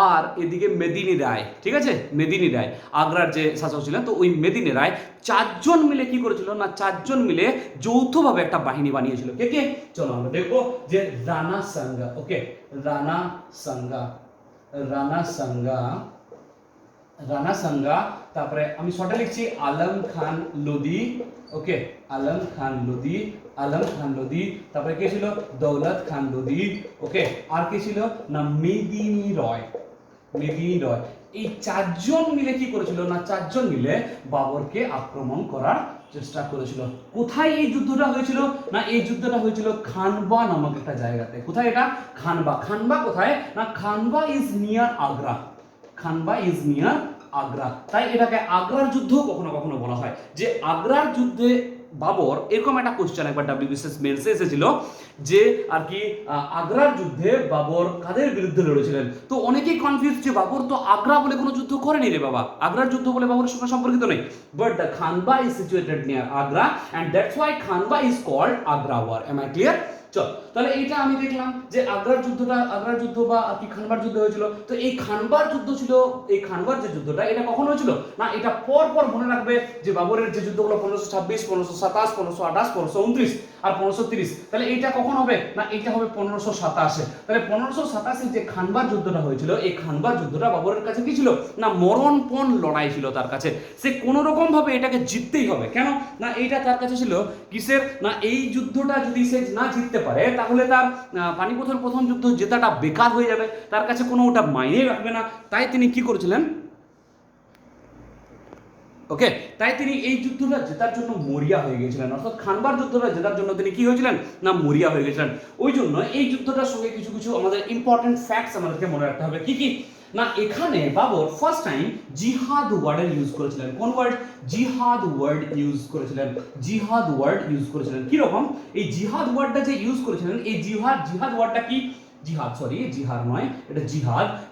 আর এদিকে মেদিনী রায়, ঠিক আছে, মেদিনী রায় আগ্রার যে শাসক ছিলেন, তো ওই মেদিনী রায় চারজন মিলে কি করেছিল না, চারজন মিলে যৌথভাবে একটা বাহিনী বানিয়েছিল। কে কে? চলো আমরা দেখবো যে রানা সাঙ্গা। ওকে, রানা সাঙ্গা, রানা সাঙ্গা, তারপরে আমি শর্টে লিখছি আলম খান লোদি। ওকে, আলম খান লোদি, তারপরে কে ছিল? দৌলত খান লোদি। ওকে, আর কে ছিল না, মেদিনী রয়। এই চারজন মিলে কি করেছিল না, চারজন মিলে বাবরকে আক্রমণ করার চেষ্টা করেছিল। কোথায় এই যুদ্ধটা হয়েছিল না, এই যুদ্ধটা হয়েছিল খানবা নামক একটা জায়গাতে। কোথায় এটা? খানবা কোথায় না, খানবা ইজ নিয়ার আগ্রা। তাই এটাকে আগ্রার যুদ্ধ কখনো কখনো বলা হয়। যে আগ্রার যুদ্ধে বাবর, এরকম একটা কোশ্চেন একবার WBCS মেন্সে এসেছিল যে আর কি আগ্রার যুদ্ধে বাবর কাদের বিরুদ্ধে লড়েছিলেন। তো অনেকেই কনফিউজ যে বাবর তো আগ্রা বলে কোনো যুদ্ধ করেনি রে বাবা, আগ্রার যুদ্ধ বলে বাবরের সঙ্গে সম্পর্কিত নেই। But the Khanwa is situated near Agra and that's why Khanwa is called Agra war. Am I clear? চল, তাহলে এইটা আমি দেখলাম যে আগ্রার যুদ্ধ বা কি খানবার যুদ্ধ হয়েছিল। তো এই খানবার যুদ্ধ ছিল, এই খানবার যে যুদ্ধটা, এটা কখন হয়েছিল না, এটা পর মনে রাখবে যে বাবরের যে যুদ্ধগুলো 1526, 1527, 1528, 1529 আর 1530, তাহলে এইটা কখন হবে না, এইটা হবে 1527। তাহলে 1527 যে খানবার যুদ্ধটা হয়েছিল, এই খানবার যুদ্ধটা বাবরের কাছে কি ছিল না, মরণপণ লড়াই ছিল তার কাছে। সে কোনো রকম ভাবে এটাকে জিততেই হবে। কেন না, এইটা তার কাছে ছিল কিসের না, এই যুদ্ধটা যদি সে না জিততে পারে তাহলে তার পানিপথের প্রথম যুদ্ধ জেতাটা বেকার হয়ে যাবে, তার কাছে কোনো ওটা মাইনে রাখবে না। তাই তিনি কি করেছিলেন, ওকে, তাই তিনি এই যুদ্ধটা জেতার জন্য মরিয়া হয়ে গেছিলেন, অর্থাৎ খানবার যুদ্ধটা জেতার জন্য তিনি কি হয়েছিলেন না, মরিয়া হয়ে গেছিলেন। ওই জন্য এই যুদ্ধটার সঙ্গে কিছু কিছু আমাদের ইম্পর্টেন্ট ফ্যাক্টস আমাদেরকে মনে রাখতে হবে। কি কি না, এখানে বাবর ফার্স্ট টাইম জিহাদ ওয়ার্ডের ইউজ করেছিলেন। কোন ওয়ার্ড? জিহাদ ওয়ার্ড ইউজ করেছিলেন। কি রকম? এই জিহাদ ওয়ার্ডটা যে ইউজ করেছিলেন, এই জিহাদ ওয়ার্ডটা কি, জিহাদ নয়, এটা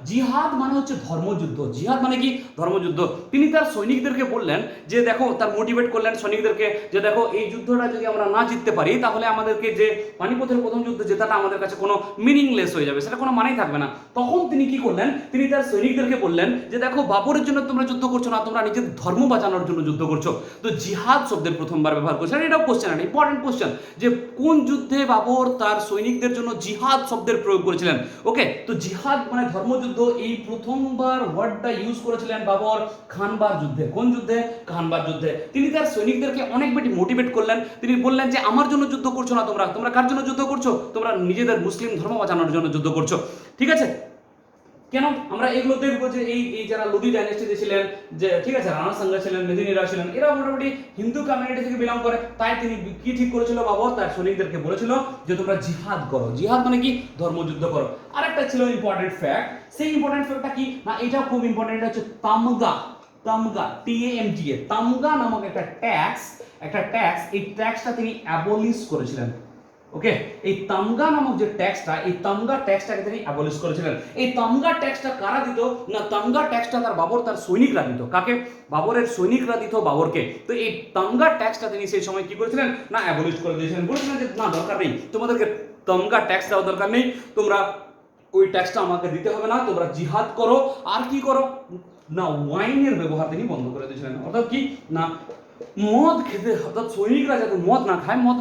জিহাদ মানে হচ্ছে ধর্মযুদ্ধ। জিহাদ মানে কি? ধর্মযুদ্ধ। তিনি তার সৈনিকদেরকে বললেন যে দেখো, তার মোটিভেট করলেন সৈনিকদেরকে যে দেখো, এই যুদ্ধটা যদি আমরা না জিততে পারি তাহলে আমাদেরকে যে পানিপথের প্রথম যুদ্ধ জেতাটা আমাদের কাছে কোনো মিনিংলেস হয়ে যাবে, সেটা কোনো মানেই থাকবে না। তখন তিনি কি করলেন, তিনি তার সৈনিকদেরকে বললেন যে দেখো, বাবরের জন্য তোমরা যুদ্ধ করছো না, তোমরা নিজের ধর্ম বাঁচানোর জন্য যুদ্ধ করছো। তো জিহাদ শব্দের প্রথমবার ব্যবহার করছেন। এটাও কোশ্চেন, একটা ইম্পর্টেন্ট কোশ্চেন, যে কোন যুদ্ধে বাবর তার সৈনিকদের জন্য জিহাদ শব্দের প্রয়োগ করেছিলেন। ওকে, তো জিহাদ মানে ধর্মযুদ্ধ, এই প্রথমবার ওয়ার্ডটা ইউজ করেছিলেন বাবর খানবার যুদ্ধে। কোন যুদ্ধে? খানবার যুদ্ধে। তিনি তার সৈনিকদেরকে অনেক বেশি মোটিভেট করলেন। তিনি বললেন যে আমার জন্য যুদ্ধ করছো না, তোমরা কার জন্য যুদ্ধ করছো? তোমরা নিজেদের মুসলিম ধর্ম বাঁচানোর জন্য যুদ্ধ করছো। ঠিক আছে, কেন আমরা এগুলো দেখবো যে এই যারা লোদি ডাইনেস্টিতে ছিলেন, যে ঠিক আছে, রানা সাঙ্গা ছিলেন, মেদিনী রায় ছিলেন, এরা মোটামুটি হিন্দু কমিউনিটি থেকে বিলং করে। তাই তিনি কি ঠিক করেছিল, বাবর তার সৈনিকদেরকে বলেছিল যে তোমরা জিহাদ করো। জিহাদ মানে কি? ধর্মযুদ্ধ করো। আরেকটা ছিল ইম্পর্টেন্ট ফ্যাক্ট, সেই ইম্পর্টেন্ট ফ্যাক্টটা কি না, এটাও খুব ইম্পর্টেন্ট, হচ্ছে তামগা। তামগা নামক একটা ট্যাক্স, এই ট্যাক্সটা তিনি অ্যাবলিশ করেছিলেন। ওকে, এই তামগা নামক যে ট্যাক্সটা, এই তামগা ট্যাক্সটাকে তিনি অ্যাবলিশ করেছিলেন। এই তামগা ট্যাক্সটা কারা দিত না, তামগা ট্যাক্সটা তার বাবর তার সৈনিকরা দিত। কাকে? বাবরের সৈনিকরা দিত বাবরকে। তো এই তামগা ট্যাক্সটা তিনি সেই সময় কি করেছিলেন না অ্যাবলিশ করে দিয়েছিলেন, বলেছিলেন যে না দরকার নেই, তোমাদেরকে তামগা ট্যাক্স দেওয়ার দরকার নেই, তোমরা ওই ট্যাক্সটা আমাকে দিতে হবে না, তোমরা জিহাদ করো আর কি করো না ওয়াইনের ব্যবহার তিনি বন্ধ করে দিয়েছিলেন। অর্থাৎ কি না মদ খেতে, অর্থাৎ সৈনিকরা যাতে মদ না খায়, মদ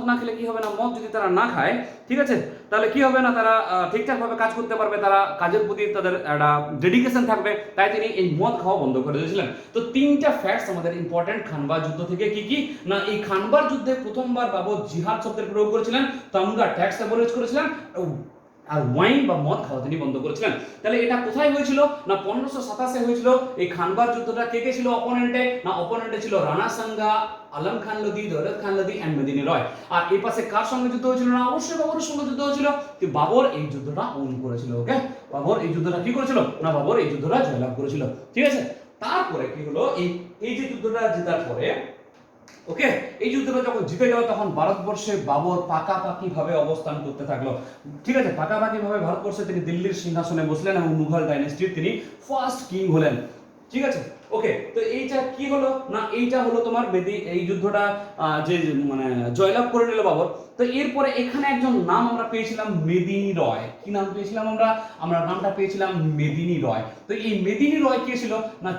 না খেলে কি হবে না, মদ যদি তারা না খায়, ঠিক আছে, তাহলে কি হবে না, তারা ঠিকঠাকভাবে কাজ করতে পারবে, তারা কাজের প্রতি তাদের একটা ডেডিকেশন থাকবে, তাই তিনি এই মদ খাওয়া বন্ধ করে দিয়েছিলেন। তো তিনটা ফ্যাক্টস আমাদের ইম্পর্টেন্ট খানবার যুদ্ধ থেকে। কি কি না, এই খানবার যুদ্ধে প্রথমবার বাবর জিহাদ শব্দের প্রয়োগ করেছিলেন, তামগা ট্যাক্স অ্যাবলিশ করেছিলেন, আর ওয়াইন বা মদ খাওয়া তিনি বন্ধ করেছিলেন। তাহলে এটা কোথায় হয়েছিল না 1527 হয়েছিল। এই খানবার যুদ্ধটা কে কে ছিল অপোনেন্টে না, অপোনেন্টে ছিল রানা সাঙ্গা, আলম খান লোদি, দৌলত খান লোদি এন্ড মেদিনী রয়। আর এই পাশে কার সঙ্গে যুদ্ধ হয়েছিল না, অবশ্যই বাবরের সঙ্গে যুদ্ধ হয়েছিল। কিন্তু বাবর এই যুদ্ধটা ওন করেছিল। ওকে, বাবর এই যুদ্ধটা কি করেছিল না, বাবর এই যুদ্ধটা জয়লাভ করেছিল। ঠিক আছে, তারপরে কি হলো, এই যে যুদ্ধটা জেতার পরে, ওকে, এই যুদ্ধটা যখন জিতে গেল তখন ভারতবর্ষে বাবর পাকাপাকি ভাবে অবস্থান করতে থাকলো। ঠিক আছে, পাকাপাকি ভাবে ভারতবর্ষে তিনি দিল্লির সিংহাসনে বসলেন এবং মুঘল ডাইনেস্টির তিনি ফার্স্ট কিং হলেন। ঠিক আছে, ওকে, তো এইটা কি হলো না, এইটা হলো তোমার এই যুদ্ধটা যে মানে জয়লাভ করে নিল বাবর। তো এরপরে এখানে একজন নাম আমরা পেয়েছিলাম মেদিনী রয়। কি নাম পেয়েছিলাম আমরা নামটা পেয়েছিলাম মেদিনী রয়। তো এই মেদিনী রয় কে ছিল না,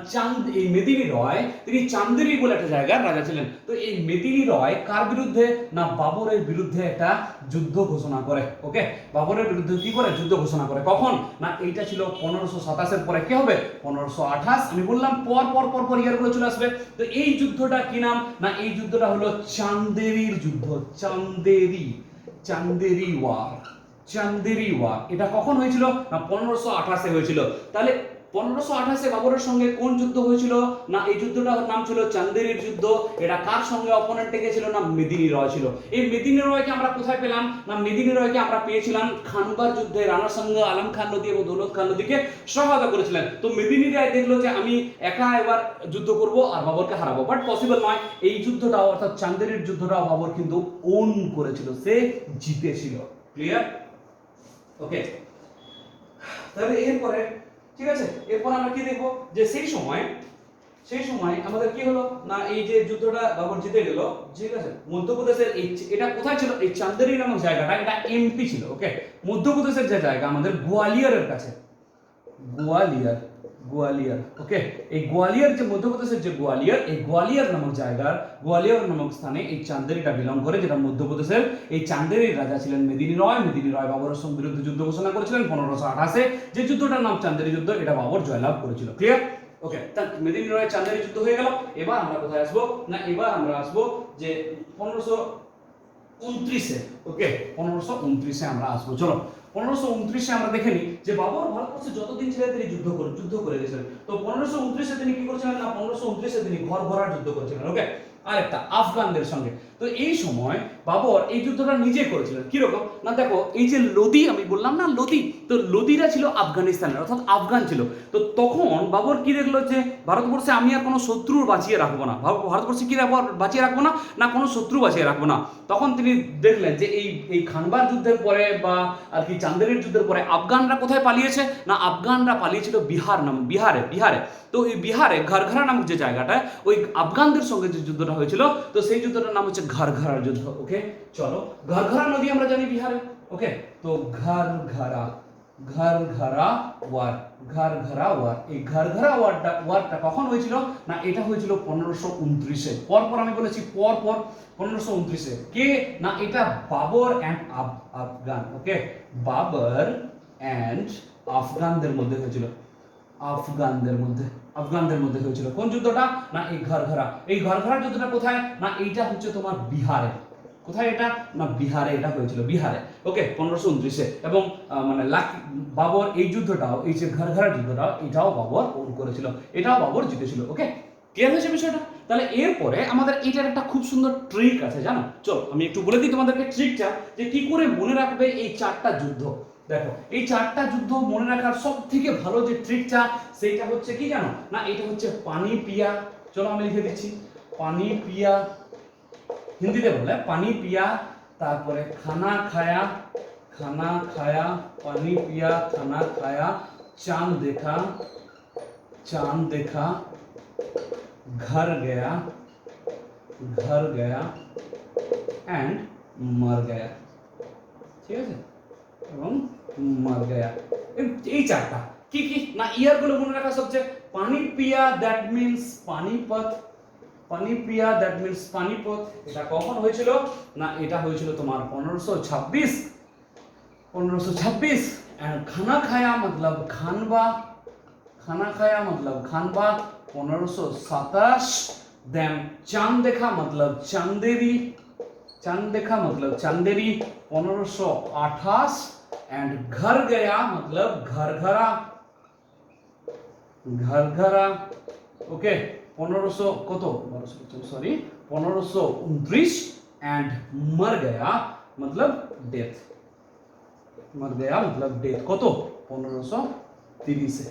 এই মেদিনী রয় তিনি চান্দেরি বলে একটা জায়গার রাজা ছিলেন। তো এই মেদিনী রয় কার বিরুদ্ধে না, বাবরের বিরুদ্ধে একটা যুদ্ধ ঘোষণা করে। ওকে, বাবরের বিরুদ্ধে কি করে যুদ্ধ ঘোষণা করে, কখন না, এইটা ছিল 1527 পরে। কি হবে 1528, আমি বললাম পর পর পর পর ইয়ারগুলো চলে আসবে। তো এই যুদ্ধটা কি নাম না, এই যুদ্ধটা হলো চান্দেরির যুদ্ধ, চান্দেরি ওয়ার। এটা কখন হয়েছিল না 1528 হয়েছিল। তাহলে 1528 বাবরের সঙ্গে কোন যুদ্ধ হয়েছিল না, এই যুদ্ধটার নাম ছিল চান্দেরির যুদ্ধ। এটা কার সঙ্গে অপোনেন্টে ছিল না, মেদিনী রয় ছিল। এই মেদিনী রয়কে আমরা কোথায় পেলাম না, মেদিনী রয়কে আমরা পেয়েছিলাম খানবার যুদ্ধে। রানা সাঙ্গা, আলম খান লোদি এবং দৌলত খান লোদিকে সহায়তা করেছিলেন। তো মেদিনী রায় দেখলো যে আমি একা এবার যুদ্ধ করব আর বাবরকে হারাবো, বাট পসিবল নয়। এই যুদ্ধটাও অর্থাৎ চান্দেরির যুদ্ধটাও বাবর কিন্তু ওন করেছিল, সে জিতেছিল। ক্লিয়ার? ওকে, তাহলে এরপরে ঠিক আছে, এরপর আমরা কি দেখবো যে সেই সময় আমাদের কি হলো না, এই যে যুদ্ধটা বাবর জিতে গেল, ঠিক আছে, মধ্যপ্রদেশের এটা কোথায় ছিল, এই চান্দেরি নামক জায়গাটা, এটা এমপি ছিল। ওকে, মধ্যপ্রদেশের যে জায়গা আমাদের গোয়ালিয়রের কাছে, গোয়ালিয়র। ওকে, এই গোয়ালিয়র যে মধ্যপ্রদেশের যে গোয়ালিয়র, এই গোয়ালিয়র নামক স্থানে এই চান্দেরিটা বিলং করে, যেটা মধ্যপ্রদেশের। এই চান্দেরির রাজা ছিলেন মেদিনী রয় বাবরের বিরুদ্ধে যুদ্ধ ঘোষণা করেছিলেন 1528। যে যুদ্ধটার নাম চান্দেরি যুদ্ধ, এটা বাবর জয়লাভ করেছিল। ক্লিয়ার? ওকে, মেদিনী রয় চান্দেরি যুদ্ধ হয়ে গেল। এবার আমরা কোথায় আসবো না, এবার আমরা আসবো যে 1529। ওকে, 1529 আমরা আসবো। চলো 1529 আমরা দেখে নিই যে বাবর ভারতবর্ষে যতদিন ছিলেন তিনি যুদ্ধ করে গেছিলেন। তো 1529 তিনি কি করেছিলেন না, 1529 তিনি ঘর ভরার যুদ্ধ করেছিলেন। ওকে, আরেকটা আফগানদের সঙ্গে। তো এই সময় বাবর এই যুদ্ধটা নিজে করেছিলেন। কিরকম না, দেখো এই যে লোদি, আমি বললাম না লোদি, তো লোদিরা ছিল আফগানিস্তানের, অর্থাৎ আফগান ছিল। তো তখন বাবর কি দেখলো যে ভারতবর্ষে আমি আর কোনো শত্রু বাঁচিয়ে রাখবো না, ভারতবর্ষে কি বাঁচিয়ে রাখবো না, না কোনো শত্রু বাঁচিয়ে রাখবো না। তখন তিনি দেখলেন যে এই খানবার যুদ্ধের পরে বা আর কি চান্দেরির যুদ্ধের পরে আফগানরা কোথায় পালিয়েছে না, আফগানরা পালিয়েছিল বিহারে। তো এই বিহারে ঘরঘরা নামক যে জায়গাটা, ওই আফগানদের সঙ্গে যে যুদ্ধটা হয়েছিল, তো সেই যুদ্ধটার নাম হচ্ছে ঘরঘরার যুদ্ধ। ওকে, চলো, ঘরঘরা নদী আমরা জানি বিহারে। ওকে, তো ঘরঘরা ওয়ার, এই ঘরঘরা ওয়ারটা কখন হয়েছিল না, এটা হয়েছিল 1529। পরপর আমি বলেছি পরপর 1529 কে না, এটা Babur and Afghan. Okay, Babur and আফগানদের মধ্যে হয়েছিল, আফগানদের মধ্যে হয়েছিল। কোন যুদ্ধটা না, এই ঘরঘরা যুদ্ধটা কোথায় না, এইটা হচ্ছে তোমার বিহারে। কোথায় এটা না, বিহারে এটা হয়েছিল, বিহারে। ওকে, 1529 এবং মানে বাবর এই যুদ্ধটাও, এই যে ঘরঘরা যুদ্ধটাও, এটাও বাবর ওন করেছিল, এটাও বাবর জিতেছিল। ওকে, ক্লিয়ার হয়েছে বিষয়টা? তাহলে এরপরে আমাদের এইটার একটা খুব সুন্দর ট্রিক আছে, জানো? চলো আমি একটু বলে দিই তোমাদেরকে ট্রিকটা, যে কি করে মনে রাখবে এই 4টা যুদ্ধ। দেখো, এই 4টা যুদ্ধ মনে রাখার সব থেকে ভালো যে ট্রিকটা, সেইটা হচ্ছে কি জানো না, এটা হচ্ছে পানি পিয়া। চলো আমি লিখে দিচ্ছি, পানি পিয়া, হিন্দিতে বলে পানি পিয়া, তারপরে খানা খায়া, খানা খায়া, পানি পিয়া, খানা খায়া, চাঁদ দেখা, চাঁদ দেখা, घर गया, घर गया एंड मर गया। ঠিক আছে, এবং मर गया। এই চারটা কি কি না ইয়ার গুলো মনে রাখা সবচেয়ে পানি পিয়া দ্যাট মিন্স পানিপথ, পানি পিয়া দ্যাট মিন্স পানিপথ। এটা কখন হয়েছিল না এটা হয়েছিল তোমার 1526, 1526। एंड खाना खाया मतलब खानवा, खाना खाया मतलब खानवा 1527। देन चांद देखा मतलब चांदेरी, चांद देखा मतलब चांदेरी 1528। एंड घर गया मतलब घर घरा, घर घरा। ओके 1500 কত 1200 सॉरी 1529। एंड मर गया मतलब डेथ, मर गया मतलब डेथ কত 1530 এ।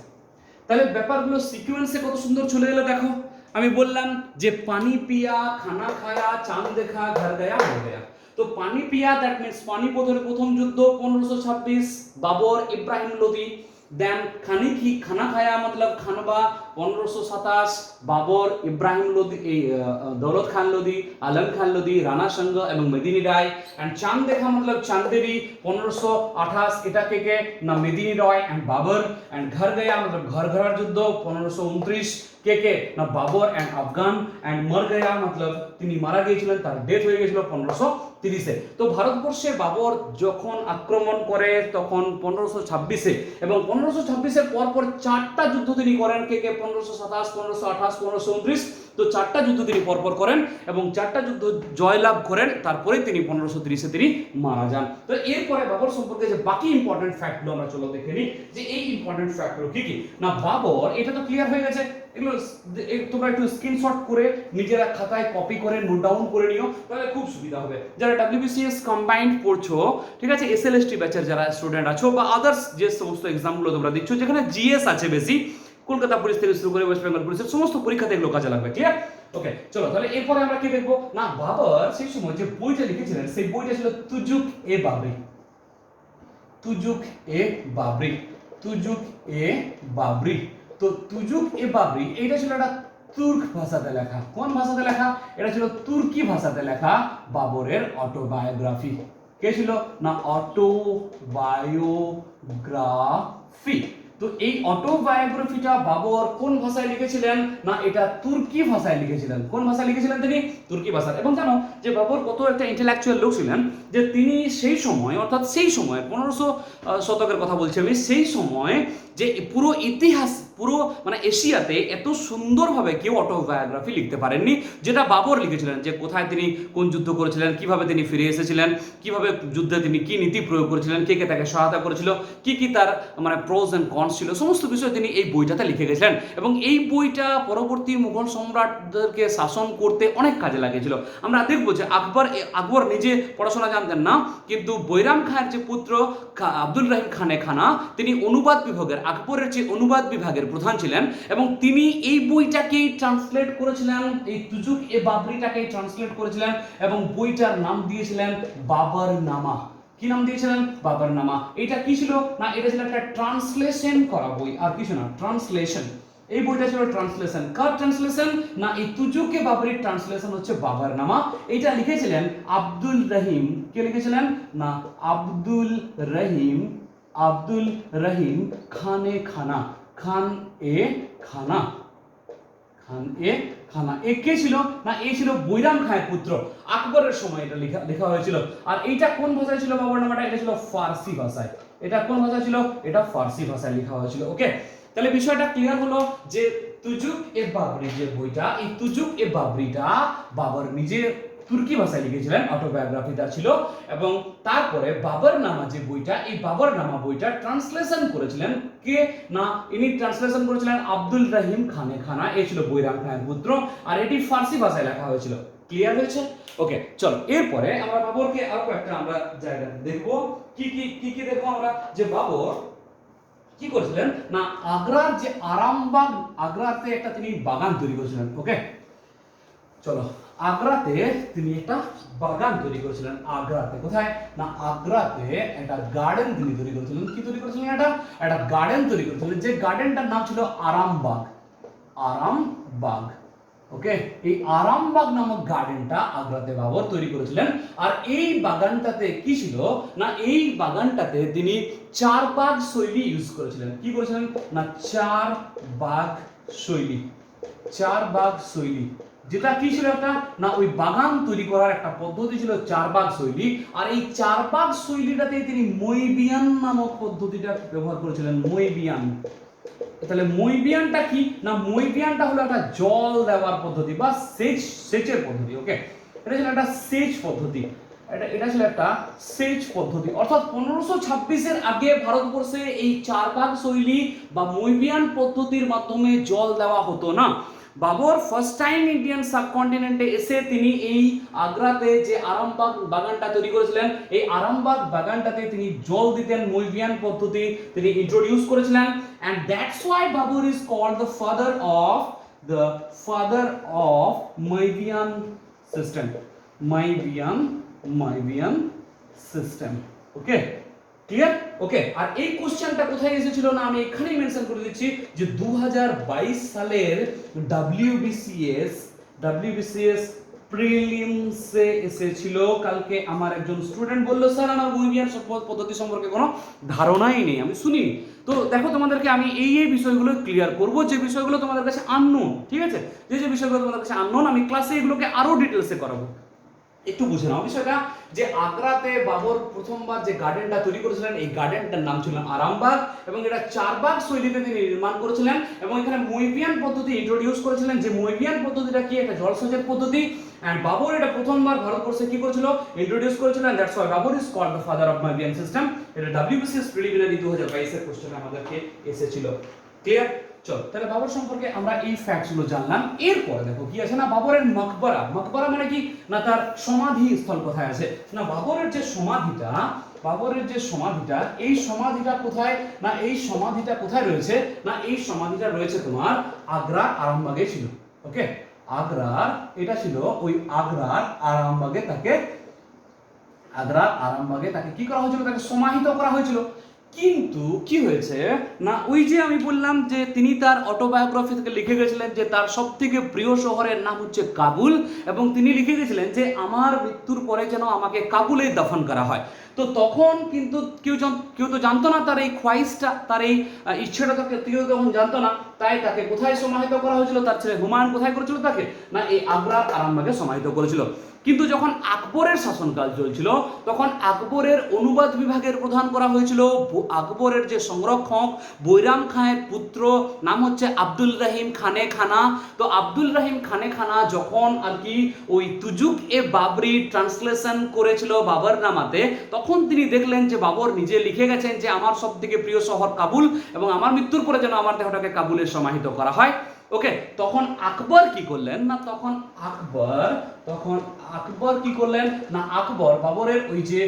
তাহলে ব্যাপারগুলো সিকোয়েন্সে কত সুন্দর চলে গেল দেখো। আমি বললাম যে পানি পিয়া, খানা খায়া, চাঁদ দেখা, ঘর গয়া, মর গয়া। তো পানি পিয়া দ্যাট মিন্স পানিপথের প্রথম যুদ্ধ 1526, বাবর ইব্রাহিম লোদি। দেন খানা খায়া मतलब খানবা 1527, বাবর ইব্রাহিম লোদি, দৌলত খান লোদি, আলম খান লোদি, রানা সঙ্গ এবং মেদিনী রায়। এন্ড চাঁদ দেখা मतलब চাঁদেরি 1528, এটা কে কে না মেদিনী রায় এন্ড বাবর। এন্ড ঘর গয়া मतलब ঘর ঘরার যুদ্ধ 1529, কে কে না বাবর এন্ড আফগান। এন্ড মর গয়া मतलब তিনি মারা গিয়েছিলেন, তার ডেথ হয়ে গিয়েছিল 1530 এ। তো ভারতবর্ষে বাবর যখন আক্রমণ করে তখন 1526 এ, এবং 1526 এর পর পর চারটা যুদ্ধ তিনি করেন, কে কে 1527, 1528, 1529। তো চারটা যুদ্ধ তিনি পরপর করেন এবং চারটা যুদ্ধ জয়লাভ করেন, তারপরে তিনি 1530 এ তিনি মারা যান। তো এরপরে বাবর সম্পর্কে যে বাকি ইম্পর্টেন্ট ফ্যাক্টগুলো আমরা চলো দেখে নিই যে এই ইম্পর্টেন্ট ফ্যাক্টগুলো কি কি না। বাবর এটা তো ক্লিয়ার হয়ে গেছে, এগুলো তোমরা একটু স্ক্রিনশট করে নিজেরা খাতায় কপি করে নোট ডাউন করে নিও, তাহলে খুব সুবিধা হবে। যারা WBCS কম্বাইন্ড পড়ছো, ঠিক আছে, SLST ব্যাচের যারা স্টুডেন্ট আছো বা আদার্স যে সমস্ত এক্সামগুলো তোমরা দিচ্ছ যেখানে GS আছে বেশি, কলকাতা পুলিশ থেকে শুরু করে ওয়েস্ট বেঙ্গল পুলিশের সমস্ত পরীক্ষাতে এগুলো কাজে লাগবে। ক্লিয়ার? ওকে চলো তাহলে এরপরে আমরা কি দেখবো না বাবর সেই সময় যে বইটা লিখেছিলেন সেই বইটা ছিল তুজুক এ বাবরি, তুজুক এ বাবরি, তুজুক এ বাবরি। তো তুজুক এ বাবরি এইটা ছিল একটা তুর্ক ভাষাতে লেখা। কোন ভাষাতে লেখা? এটা ছিল তুর্কি ভাষাতে লেখা বাবরের অটোবায়োগ্রাফি। কে ছিল না অটোবায়োগ্রাফি। তো এই অটোবায়োগ্রাফিটা বাবর কোন ভাষায় লিখেছিলেন না এটা তুর্কি ভাষায় লিখেছিলেন। কোন ভাষায় লিখেছিলেন তিনি? তুর্কি ভাষায়। এবং জানো যে বাবর কত একটা ইন্টেলেকচুয়াল লোক ছিলেন যে তিনি সেই সময় অর্থাৎ সেই সময় 1500 শতকের কথা বলছি আমি, সেই সময় যে পুরো ইতিহাস পুরো মানে এশিয়াতে এত সুন্দরভাবে কেউ অটোবায়োগ্রাফি লিখতে পারেননি যেটা বাবর লিখেছিলেন, যে কোথায় তিনি কোন যুদ্ধ করেছিলেন, কিভাবে তিনি ফিরে এসেছিলেন, কিভাবে যুদ্ধে তিনি কি নীতি প্রয়োগ করেছিলেন, কে কে তাকে সহায়তা করেছিল, কি কি তার মানে প্রোজ এন্ড কনস ছিল, সমস্ত বিষয় তিনি এই বইটাতে লিখে গেছিলেন। এবং এই বইটা পরবর্তী মুঘল সম্রাটদেরকে শাসন করতে অনেক কাজে লাগিয়েছিল। আমরা দেখবো যে আকবর নিজে পড়াশোনা জানতেন না, কিন্তু বৈরাম খাঁর যে পুত্র আব্দুল রহিম খানে খানা তিনি অনুবাদ বিভাগের, আকবরের যে অনুবাদ বিভাগের প্রধান ছিলেন, এবং তিনি এই বইটাকেই ট্রান্সলেট করেছিলেন, এই তুজুক এ বাবরিটাকেই ট্রান্সলেট করেছিলেন এবং বইটার নাম দিয়েছিলেন বাবর নামা। কি নাম দিয়েছিলেন? বাবর নামা। এটা কি ছিল না এটা ছিল একটা ট্রান্সলেশন করা বই, আর কিছু না, ট্রান্সলেশন। এই বইটা ছিল ট্রান্সলেশন। কার ট্রান্সলেশন না এই তুজুক এ বাবরির ট্রান্সলেশন হচ্ছে বাবর নামা। এটা লিখেছিলেন আব্দুল রহিম। কে লিখেছিলেন না আব্দুল রহিম, আব্দুল রহিম খানে খানা, খান এ খানা, খান এ খানা। এ কে ছিল না এ ছিল বৈরাম খাঁয়ের পুত্র। আকবরের সময় এটা লেখা হয়েছিল। আর এইটা কোন ভাষায় ছিল বাবর নামাটা? এটা ছিল ফার্সি ভাষায়। এটা কোন ভাষায় ছিল? এটা ফার্সি ভাষায় লেখা হয়েছিল। ওকে তাহলে বিষয়টা ক্লিয়ার হলো যে তুজুক এ বাবরি যে বইটা, এই তুজুক এ বাবরিটা বাবর নিজে তুর্কি ভাষায় লিখেছিলেন, অটোবায়োগ্রাফিটা ছিল। এবং তারপরে বাবর নামা যে বইটা, এই বাবর নামা বইটা ট্রান্সলেশন করেছিলেন কে না ইনি ট্রান্সলেশন করেছিলেন আব্দুল রহিম খানে খানা। এই ছিল বৈরাম খানের পুত্র, আর এটি ফার্সি ভাষায় লেখা হয়েছিল। ক্লিয়ার হয়েছে? ওকে চলো এরপরে আমরা বাবরকে আরো একটা আমরা জায়গা দেখবো। কি কি কি কি দেখবো আমরা যে বাবর কি করেছিলেন না আগ্রার যে আরামবাগ, আগ্রাতে একটা তিনি বাগান তৈরি করেছিলেন। ওকে চলো, আগ্রাতে তিনি একটা বাগান তৈরি করেছিলেন। আগ্রাতে কোথায় না, আগ্রাতে একটা গার্ডেন তিনি তৈরি করেছিলেন। কি তৈরি করেছিলেন? একটা গার্ডেন তৈরি করেছিলেন, যে গার্ডেনটার নাম ছিল আরামবাগ। আরামবাগ, ওকে। এই আরামবাগ নামক গার্ডেনটা আগ্রাতে বাবর তৈরি করেছিলেন। আর এই বাগানটাতে কি ছিল না, এই বাগানটাতে তিনি চার বাগ শৈলী ইউজ করেছিলেন। কি করেছিলেন না, চার বাগ শৈলী। চার বাগ শৈলী, যেটা কি ছিল একটা না, ওই বাগান তৈরি করার একটা পদ্ধতি ছিল চার বাগ শৈলী। আর এই চার বাগ শৈলীটাতে তিনি মইবিয়ান নামক পদ্ধতিটা ব্যবহার করেছিলেন। মইবিয়ান, তাহলে মইবিয়ানটা কি না, মইবিয়ানটা হলো একটা জল দেওয়ার পদ্ধতি বা সেচের পদ্ধতি। ওকে, এটা ছিল একটা সেচ পদ্ধতি। এটা ছিল একটা সেচ পদ্ধতি, অর্থাৎ 1526-এর আগে ভারতবর্ষে এই চার ভাগ শৈলী বা মইবিয়ান পদ্ধতির মাধ্যমে জল দেওয়া হতো না। বাবর ফার্স্ট টাইম ইন্ডিয়ান সাবকন্টিনেন্টে এসে তিনি এই আগ্রাতে যে আরামবাগ বাগানটা তৈরি করেছিলেন, এই আরামবাগ বাগানটাতে তিনি জল দিতেন। মইবিয়ান পদ্ধতি তিনি ইন্ট্রোডিউস করেছিলেন, and that's why Babur is called the father of Moibian system. Moibian system. Okay, clear? Okay, আর এই কোশ্চেনটা কোথায় এসেছিল না, আমি এখানেই মেনশন করে দিচ্ছি যে 2022 সালের WBCS প্রিলিমসে এসেছিল। কালকে আমার একজন স্টুডেন্ট বলল, স্যার আমার মইবিয়ান পদ্ধতি সম্পর্কে কোনো ধারণাই নেই, আমি শুনিনি। তো দেখো, তোমাদেরকে আমি এই বিষয়গুলো ক্লিয়ার করব, যে বিষয়গুলো তোমাদের কাছে আননোন। ঠিক আছে, যে বিষয়গুলো তোমাদের কাছে আননোন, আমি ক্লাসে এগুলোকে আরো ডিটেলসে করাবো। একটু বুঝে নাও বিষয়টা, যে আগ্রাতে বাবর প্রথমবার যে গার্ডেনটা তৈরি করেছিলেন, এই গার্ডেনটার নাম ছিল আরামবাগ, এবং এটা চারবাগ শৈলীতে তিনি নির্মাণ করেছিলেন, এবং এখানে মইবিয়ান পদ্ধতি ইন্ট্রোডিউস করেছিলেন। যে মইবিয়ান পদ্ধতিটা কি, একটা জলসেচের পদ্ধতি। এন্ড বাবর এটা প্রথমবার ভারতবর্ষে কি করেছিল, ইন্ট্রোডিউস করেছিলেন। That's why Babur is called the father of Moibian system. এটা WBCS প্রিলিমিনারি 2022 এর কোশ্চেনে আমাদেরকে এসেছিল। ক্লিয়ার? চলো, তাহলে বাবর সম্পর্কে আমরা এই ফ্যাক্টস গুলো জানলাম। এরপরে দেখো কি আছে না, বাবরের মকবরা। মকবরা মানে কি না, তার সমাধি স্থল কোথায় আছে না, বাবরের যে সমাধিটা, এই সমাধিটা কোথায় না, এই সমাধিটা কোথায় রয়েছে না, এই সমাধিটা রয়েছে তোমার আগ্রার আরামবাগে ছিল। ওকে, আগ্রার, এটা ছিল ওই আগ্রার আরামবাগে তাকে কি করা হয়েছিল, তাকে সমাহিত করা হয়েছিল। কিন্তু কি হয়েছে না, ওই যে আমি বললাম যে তিনি তার অটোবায়োগ্রাফি থেকে লিখে গেছিলেন যে তার সবথেকে প্রিয় শহরের নাম হচ্ছে কাবুল, এবং তিনি লিখে গেছিলেন যে আমার মৃত্যুর পরে যেন আমাকে কাবুলে দাফন করা হয়। তো তখন কিন্তু কেউ তো জানতো না তার এই খোয়াইশটা, তার এই ইচ্ছেটা কেউ তখন জানতো না। তাই তাকে কোথায় সমাহিত করা হয়েছিল, তার ছেলে হুমায়ুন কোথায় করেছিল তাকে না, এই আগ্রার আরামবাগে সমাহিত করেছিল। কিন্তু যখন আকবরের শাসনকাল চলছিল, তখন আকবরের অনুবাদ বিভাগের প্রধান করা হয়েছিল আকবরের যে সংরক্ষক বৈরাম খাঁয়ের পুত্র, নাম হচ্ছে আব্দুল রহিম খানে খানা। তো আব্দুল রহিম খানে খানা যখন আর কি ওই তুজুক এ বাবরি ট্রান্সলেশন করেছিল বাবর নামাতে, তখন তিনি দেখলেন যে বাবর নিজে লিখে গেছেন যে আমার সব থেকে প্রিয় শহর কাবুল, এবং আমার মৃত্যুর পরে যেন আমার দেহটাকে কাবুলে সমাহিত করা হয়। ওকে, তখন আকবর কি করলেন না, তখন আকবর কি করলেন না, আকবর বাবরের ওই যে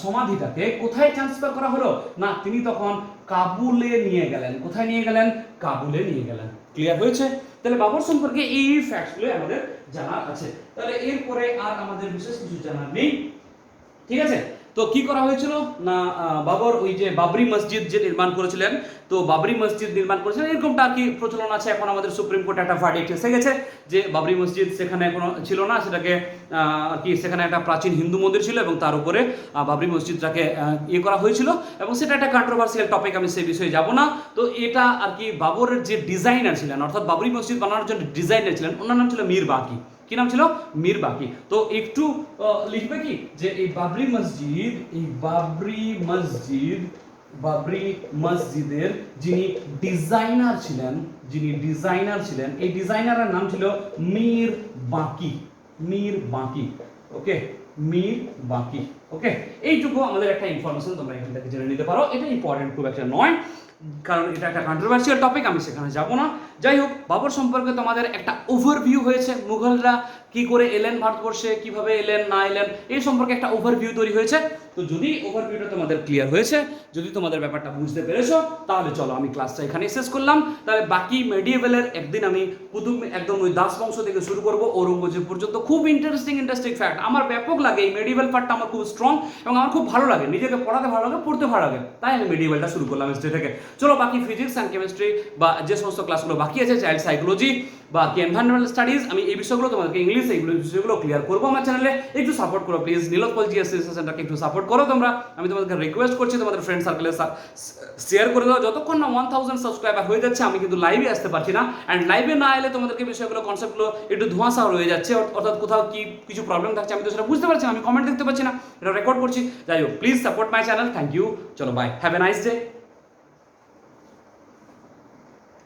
সমাধিটাকে কোথায় ট্রান্সফার করা হলো না, তিনি তখন কাবুলে নিয়ে গেলেন। কোথায় নিয়ে গেলেন? কাবুলে নিয়ে গেলেন। ক্লিয়ার হয়েছে? তাহলে বাবর সম্পর্কে এই ফ্যাক্টসগুলো আমাদের জানা আছে। তাহলে এরপরে আর আমাদের বিশেষ কিছু জানার নেই। ঠিক আছে, তো কি করা হয়েছিল না, বাবর ওই যে বাবরি মসজিদ যে নির্মাণ করেছিলেন, তো বাবরি মসজিদ নির্মাণ করেছিলেন, এরকমটা আর কি প্রচলন আছে। এখন আমাদের সুপ্রিম কোর্টে একটা ভার্ডিক্ট এসে গেছে যে বাবরি মসজিদ সেখানে কোনো ছিল না, সেটাকে আর কি সেখানে একটা প্রাচীন হিন্দু মন্দির ছিল, এবং তার উপরে বাবরি মসজিদটাকে ইয়ে করা হয়েছিল, এবং সেটা একটা কন্ট্রোভার্সিয়াল টপিক, আমি সেই বিষয়ে যাব না। তো এটা আর কি বাবরের যে ডিজাইনার ছিলেন, অর্থাৎ বাবরি মসজিদ বানানোর জন্য ডিজাইনার ছিলেন, ওনার নাম ছিল মীর বাকি। কি নাম ছিল? মীর বাকি। তো একটু লিখবে কি যে এই বাবরি মসজিদের যিনি ডিজাইনার ছিলেন, এই ডিজাইনারের নাম ছিল মীর বাকি। ওকে, মীর বাকি। ওকে, এইটুকু আমাদের একটা ইনফরমেশন, তোমরা এখান থেকে জেনে নিতে পারো। এটা ইম্পর্টেন্ট খুব একটা নয়, কারণ এটা একটা কন্ট্রোভার্সিয়াল টপিক, আমি সেখানে যাব না। যাই হোক, বাবর সম্পর্কে তোমাদের একটা ওভারভিউ হয়েছে, মুঘলরা কি করে এলেন ভারতবর্ষে, কিভাবে এলেন না এলেন, এই সম্পর্কে একটা ওভারভিউ তৈরি হয়েছে। তো যদি ওভারভিউটা তোমাদের ক্লিয়ার হয়েছে, যদি তোমাদের ব্যাপারটা বুঝতে পেরেছো, তাহলে চলো আমি ক্লাসটা এখানে শেষ করলাম। তাহলে বাকি মেডিয়েভেলের একদিন আমি প্রথম একদম ওই দাস বংশ থেকে শুরু করবো ঔরঙ্গজেব পর্যন্ত। খুব ইন্টারেস্টিং ফ্যাক্ট, আমার ব্যাপক লাগে এই মেডিয়েভেল পার্টটা, আমার খুব স্ট্রং এবং আমার খুব ভালো লাগে, নিজেকে পড়াতে ভালো লাগে, পড়তে ভালো লাগে, তাই আমি মেডিয়েভেলটা শুরু করলাম হিস্ট্রি থেকে। চলো বাকি ফিজিক্স অ্যান্ড কেমিস্ট্রি বা যে সমস্ত ক্লাসগুলো বাকি আছে, চাইল্ড সাইকোলজি বা কি এনভায়রনমেন্টাল স্টাডিজ, আমি এই বিষয়গুলো তোমাদেরকে ইংলিশ এইগুলো বিষয়গুলো ক্লিয়ার করবো আমার চ্যানেলে। একটু সাপোর্ট করো প্লিজ, নীলোৎপল জিএসসি সেন্টারকে একটু সাপোর্ট করো তোমরা, আমি তোমাদেরকে রিকোয়েস্ট করছি, তোমাদের ফ্রেন্ড সার্কেলে শেয়ার করে দাও। যতক্ষণ না 1000 সাবস্ক্রাইবার হয়ে যাচ্ছে আমি কিন্তু লাইভে আসতে পারছি না, অ্যান্ড লাইভে না এলে তোমাদেরকে বিষয়গুলো কনসেপ্টগুলো একটু ধোঁয়াশা হয়ে যাচ্ছে, অর্থাৎ কোথাও কি কিছু প্রবলেম থাকছে আমি তো সেটা বুঝতে পারছি না, আমি কমেন্ট দেখতে পাচ্ছি না, এটা রেকর্ড করছি। যাই হোক, please support my channel. Thank you, চলো bye, have a nice day.